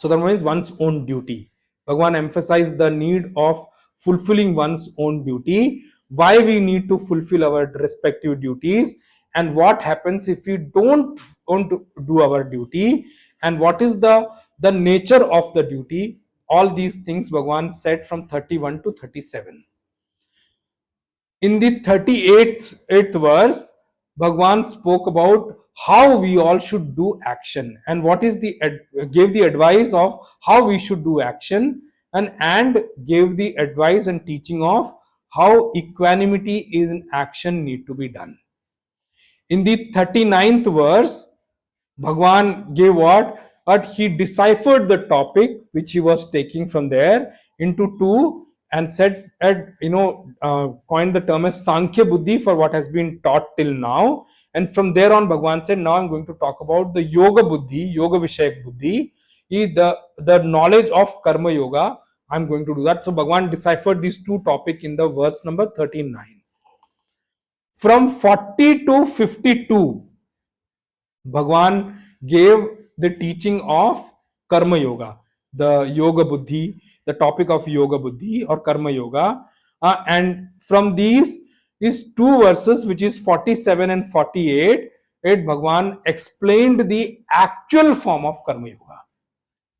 Swadharma means one's own duty. Bhagwan emphasized the need of fulfilling one's own duty, why we need to fulfill our respective duties, and what happens if we don't want to do our duty, and what is the nature of the duty. All these things Bhagwan said from 31 to 37. In the 38th verse, Bhagwan spoke about how we all should do action, and what is the gave the advice of how we should do action, and gave the advice and teaching of how equanimity in action need to be done. In the 39th verse, Bhagwan gave what? But he deciphered the topic which he was taking from there into two, and said, coined the term as Sankhya Buddhi for what has been taught till now. And from there on, Bhagwan said, now I'm going to talk about the Yoga Buddhi, Yoga Vishayak Buddhi, the knowledge of Karma Yoga. I'm going to do that. So Bhagwan deciphered these two topics in the verse number 39. From 40 to 52, Bhagwan gave the teaching of Karma Yoga, the Yoga Buddhi, the topic of Yoga Buddhi or Karma Yoga. And from these is two verses, which is 47 and 48, Bhagwan explained the actual form of Karma Yoga,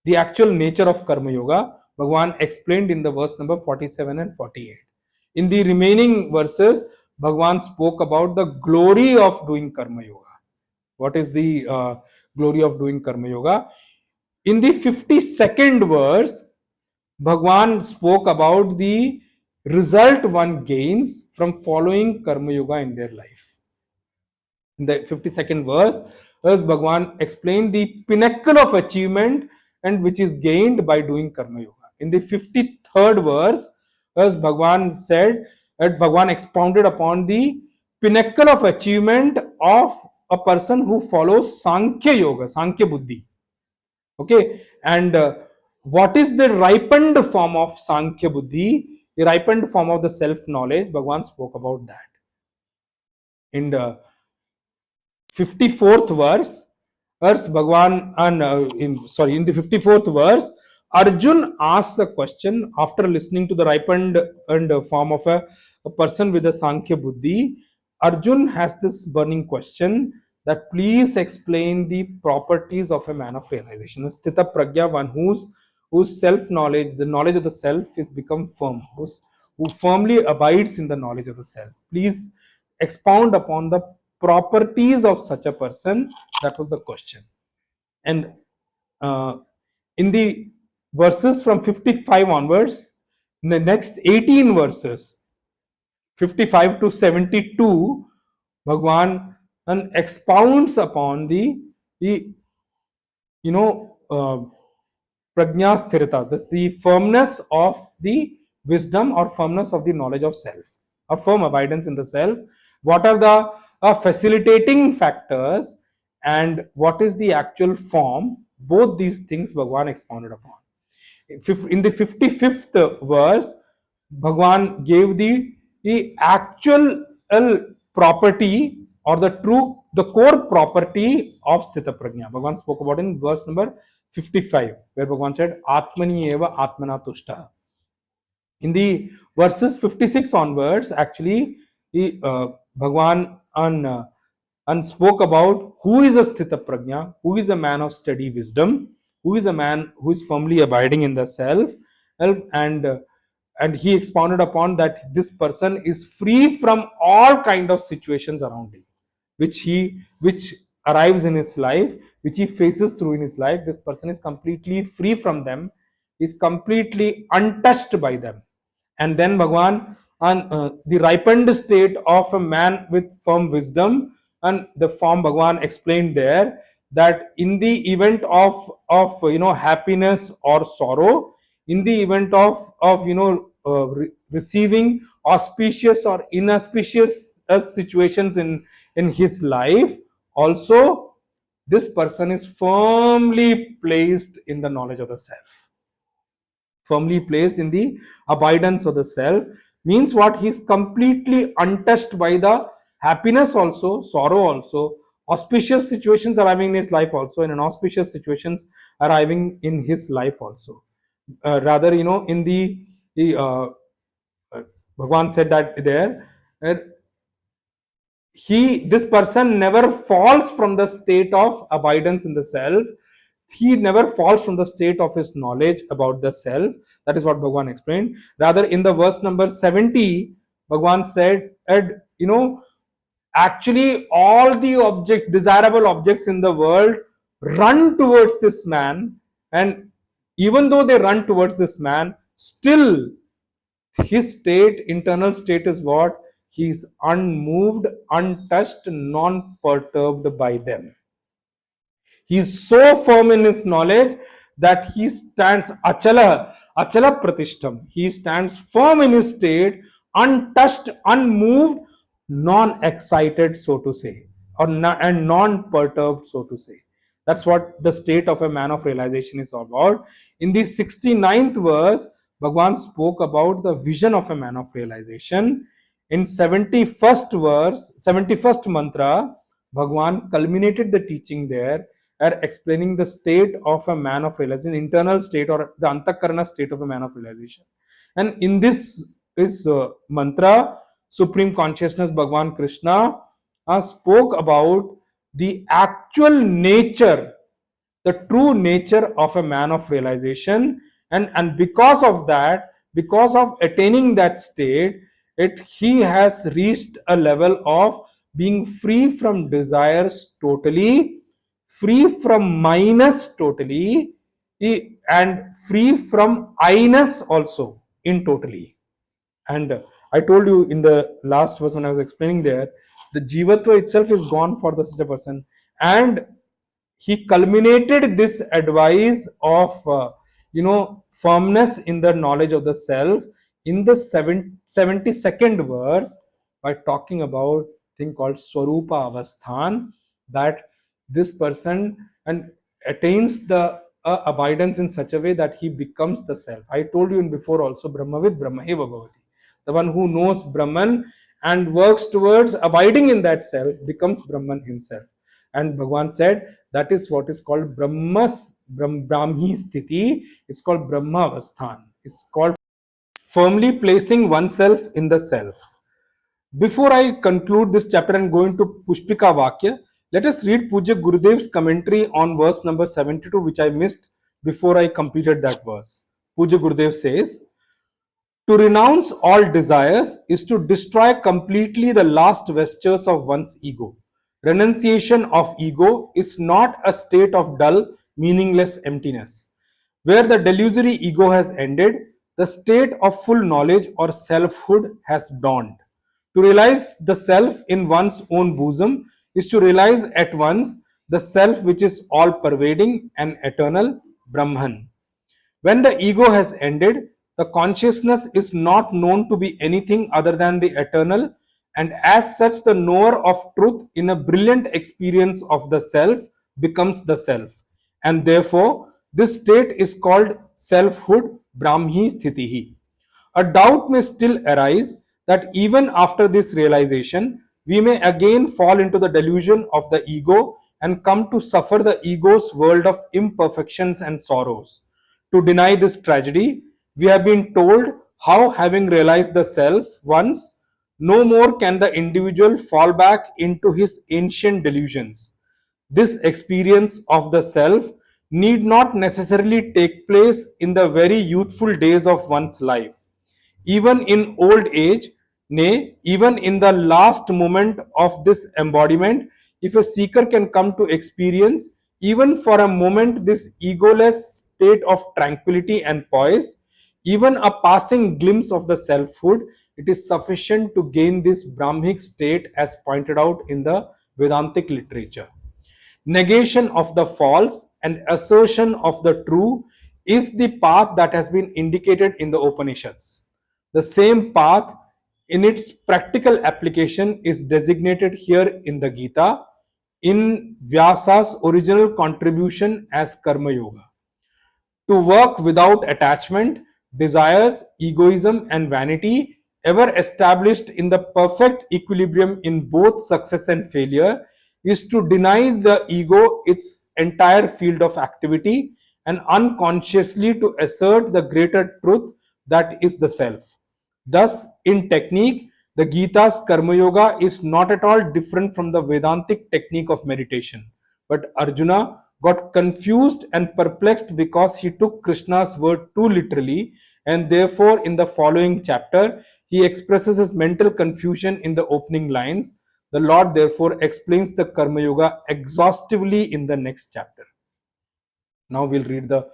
the actual nature of Karma Yoga. Bhagwan explained in the verse number 47 and 48. In the remaining verses, Bhagwan spoke about the glory of doing Karma Yoga. What is the glory of doing Karma Yoga? In the 52nd verse, Bhagwan spoke about the result one gains from following Karma Yoga in their life. In the 52nd verse, as Bhagwan explained the pinnacle of achievement and which is gained by doing Karma Yoga. In the 53rd verse, as Bhagwan said, that Bhagwan expounded upon the pinnacle of achievement of a person who follows Sankhya Yoga, Sankhya Buddhi. Okay, and what is the ripened form of Sankhya Buddhi, the ripened form of the self knowledge? Bhagwan spoke about that. In the 54th verse Bhagwan, and in the 54th verse, Arjun asks a question after listening to the ripened and form of a person with a Sankhya Buddhi. Arjun has this burning question that please explain the properties of a man of realization, a Sthita Pragya, one whose self knowledge, the knowledge of the self, is become firm, who firmly abides in the knowledge of the self. Please expound upon the properties of such a person. That was the question. And in the verses from 55 onwards, in the next 18 verses, 55 to 72, Bhagwan and expounds upon the prajna sthirata, that's the firmness of the wisdom or firmness of the knowledge of self, a firm abidance in the self. What are the facilitating factors and what is the actual form? Both these things Bhagwan expounded upon. In the 55th verse, Bhagwan gave the actual property or the core property of Sthita Prajna. Bhagwan spoke about in verse number 55, where Bhagwan said, Atmani eva Atmana Tushta. In the verses 56 onwards, actually, Bhagwan and spoke about who is a Sthita Prajna, who is a man of steady wisdom, who is a man who is firmly abiding in the self, and he expounded upon that this person is free from all kind of situations around him, which arrives in his life, which he faces through in his life, this person is completely free from them, is completely untouched by them. And then Bhagwan, on the ripened state of a man with firm wisdom, and the form Bhagwan explained there, that in the event of happiness or sorrow, in the event of receiving auspicious or inauspicious situations in his life, also this person is firmly placed in the knowledge of the self, firmly placed in the abidance of the self. Means what? He is completely untouched by the happiness also, sorrow also, auspicious situations arriving in his life also, and inauspicious situations arriving in his life also. Rather, in the Bhagwan said that there, uh, this person never falls from the state of abidance in the self. He never falls from the state of his knowledge about the self. That is what Bhagwan explained. Rather, in the verse number 70, Bhagwan said, actually all the desirable objects in the world run towards this man, and even though they run towards this man, still his state, internal state, is what? He is unmoved, untouched, non perturbed by them. He is so firm in his knowledge that he stands achala pratishtam. He stands firm in his state, untouched, unmoved, non-excited, so to say, and non-perturbed, so to say. That's what the state of a man of realization is all about. In the 69th verse, Bhagwan spoke about the vision of a man of realization. In 71st verse, 71st mantra, Bhagwan culminated the teaching there, are explaining the state of a man of realization, internal state or the antakarana state of a man of realization. And in this is mantra, Supreme Consciousness Bhagwan Krishna spoke about the actual nature, the true nature of a man of realization. And because of that, because of attaining that state, he has reached a level of being free from desires totally, free from minus totally, and free from I-ness also in totally. And I told you in the last verse when I was explaining there, the jivatva itself is gone for the such a person, and he culminated this advice of firmness in the knowledge of the self in the 72nd verse by talking about thing called swarupa avasthan, that this person and attains the abidance in such a way that he becomes the self. I told you in before also, brahmavid brahmaheva bhavati, the one who knows Brahman and works towards abiding in that self becomes Brahman himself. And Bhagwan said that is what is called Brahmi Sthiti. It's called Brahma Avasthan. It's called firmly placing oneself in the self. Before I conclude this chapter and go into Pushpika Vakya, let us read Pujya Gurudev's commentary on verse number 72, which I missed before I completed that verse. Pujya Gurudev says, to renounce all desires is to destroy completely the last vestures of one's ego. Renunciation of ego is not a state of dull, meaningless emptiness. Where the delusory ego has ended, the state of full knowledge or selfhood has dawned. To realize the self in one's own bosom is to realize at once the self which is all pervading and eternal, Brahman. When the ego has ended, the consciousness is not known to be anything other than the eternal, and as such, the knower of truth in a brilliant experience of the self becomes the self. And therefore, this state is called selfhood, Brahmi Sthitihi. A doubt may still arise that even after this realization, we may again fall into the delusion of the ego and come to suffer the ego's world of imperfections and sorrows. To deny this tragedy, we have been told how, having realized the self once, no more can the individual fall back into his ancient delusions. This experience of the self need not necessarily take place in the very youthful days of one's life. Even in old age, Nay, even in the last moment of this embodiment, if a seeker can come to experience, even for a moment, this egoless state of tranquility and poise, even a passing glimpse of the selfhood, it is sufficient to gain this Brahmic state as pointed out in the Vedantic literature. Negation of the false and assertion of the true is the path that has been indicated in the Upanishads. The same path in its practical application is designated here in the Gita in Vyasa's original contribution as Karma Yoga. To work without attachment, desires, egoism, and vanity, ever established in the perfect equilibrium in both success and failure, is to deny the ego its entire field of activity and unconsciously to assert the greater truth that is the self. Thus, in technique, the Gita's Karma Yoga is not at all different from the Vedantic technique of meditation. But Arjuna got confused and perplexed because he took Krishna's word too literally, and therefore, in the following chapter, he expresses his mental confusion in the opening lines. The Lord therefore explains the Karma Yoga exhaustively in the next chapter. Now we'll read the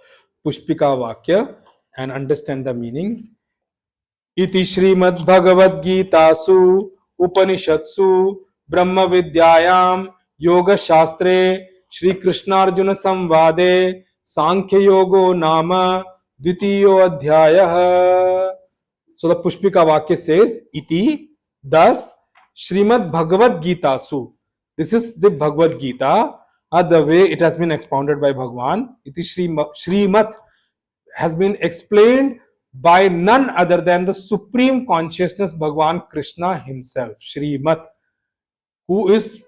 Pushpika Vakya and understand the meaning. इति श्रीमद्भगवद्गीतासु उपनिषत्सु ब्रह्म विद्यायां योग शास्त्रे श्री कृष्णार्जुन संवादे सांख्य योगो नाम द्वितीयो अध्यायः. So the Pushpika Vakya says, iti, thus, Srimad Bhagavad Gita Su. This is the Bhagavad Gita, the way it has been expounded by Bhagwan. Iti Srimad has been explained by none other than the Supreme Consciousness Bhagwan Krishna himself, Srimad, who is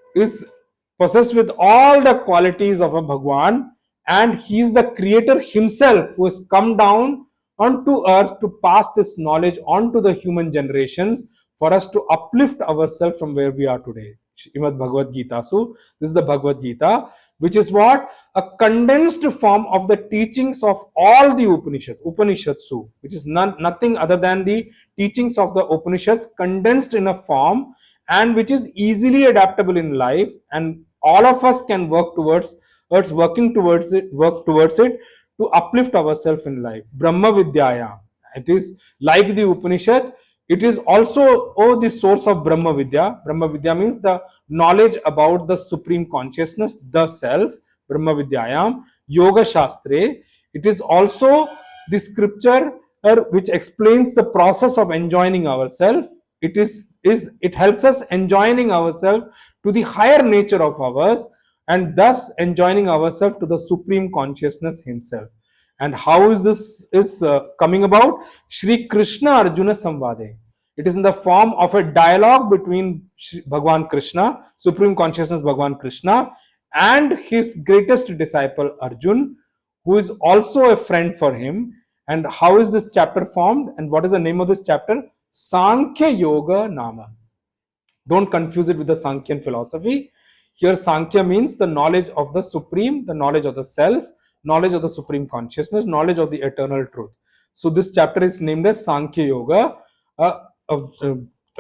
possessed with all the qualities of a Bhagwan, and he is the creator himself who has come down onto earth to pass this knowledge on to the human generations for us to uplift ourselves from where we are today. Srimad Bhagavad Gita. So, this is the Bhagavad Gita, which is what? A condensed form of the teachings of all the Upanishads, Upanishadsu, which is nothing other than the teachings of the Upanishads condensed in a form and which is easily adaptable in life, and all of us can work towards work towards it to uplift ourselves in life. Brahma Vidyaya, it is like the Upanishad, it is also the source of Brahma Vidya. Brahma Vidya means the knowledge about the supreme consciousness, the self. Brahma Vidyayam. Yoga Shastre, it is also the scripture which explains the process of enjoining ourselves. It helps us enjoining ourselves to the higher nature of ours, and thus enjoining ourselves to the supreme consciousness himself. And how is this coming about? Shri Krishna Arjuna Samvade. It is in the form of a dialogue between Bhagwan Krishna, Supreme Consciousness Bhagwan Krishna, and his greatest disciple Arjun, who is also a friend for him. And how is this chapter formed? And what is the name of this chapter? Sankhya Yoga Nama. Don't confuse it with the Sankhyan philosophy. Here, Sankhya means the knowledge of the Supreme, the knowledge of the Self, knowledge of the Supreme Consciousness, knowledge of the eternal truth. So, this chapter is named as Sankhya Yoga. A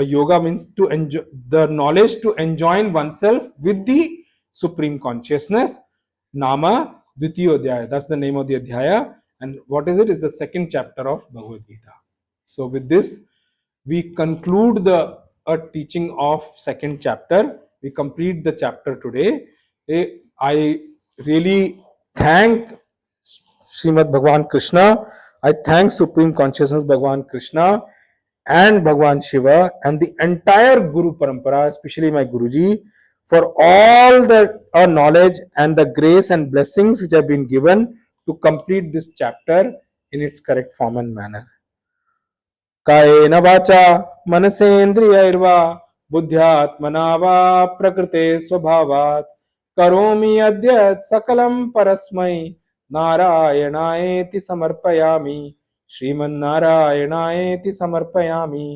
yoga means to enjoy the knowledge to enjoin oneself with the Supreme Consciousness. Nama Dvitiyo Adhyaya. That's the name of the Adhyaya. And what is it? Is the second chapter of Bhagavad Gita. So, with this, we conclude the teaching of second chapter. We complete the chapter today. I really thank Srimad Bhagwan Krishna. I thank Supreme Consciousness Bhagwan Krishna and Bhagwan Shiva and the entire Guru Parampara, especially my Guruji, for all the knowledge and the grace and blessings which have been given to complete this chapter in its correct form and manner. कायेन वाचा मनसेन्द्रियैर्वा बुद्ध्यात्मना वा प्रकृते स्वभावात् करोमि यद्यत् सकलं परस्मै नारायणायेति समर्पयामि. श्रीमन्नारायणायेति समर्पयामि.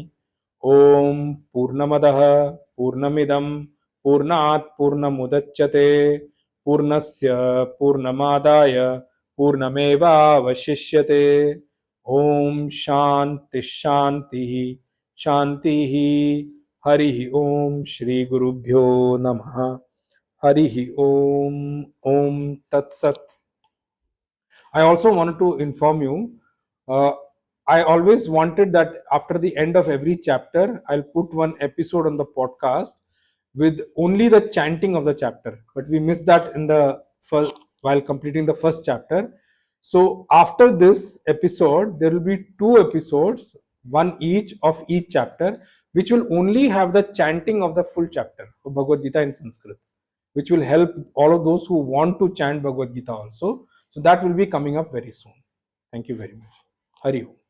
ओम पूर्णमदः पूर्णमिदं पूर्णात् पूर्णमुदच्यते पूर्णस्य पूर्णमादाय पूर्णमेवावशिष्यते. ओम शांति शांति Shantihi. Harihi Om. Shri Gurubhyo Namaha. Harihi Om. Om Tat Sat. I also wanted to inform you. Uh, I always wanted that after the end of every chapter, I'll put one episode on the podcast with only the chanting of the chapter. But we missed that in the first while completing the first chapter. So after this episode, there will be two episodes, one each of each chapter, which will only have the chanting of the full chapter of Bhagavad Gita in Sanskrit, which will help all of those who want to chant Bhagavad Gita also. So that will be coming up very soon. Thank you very much. Hari Om.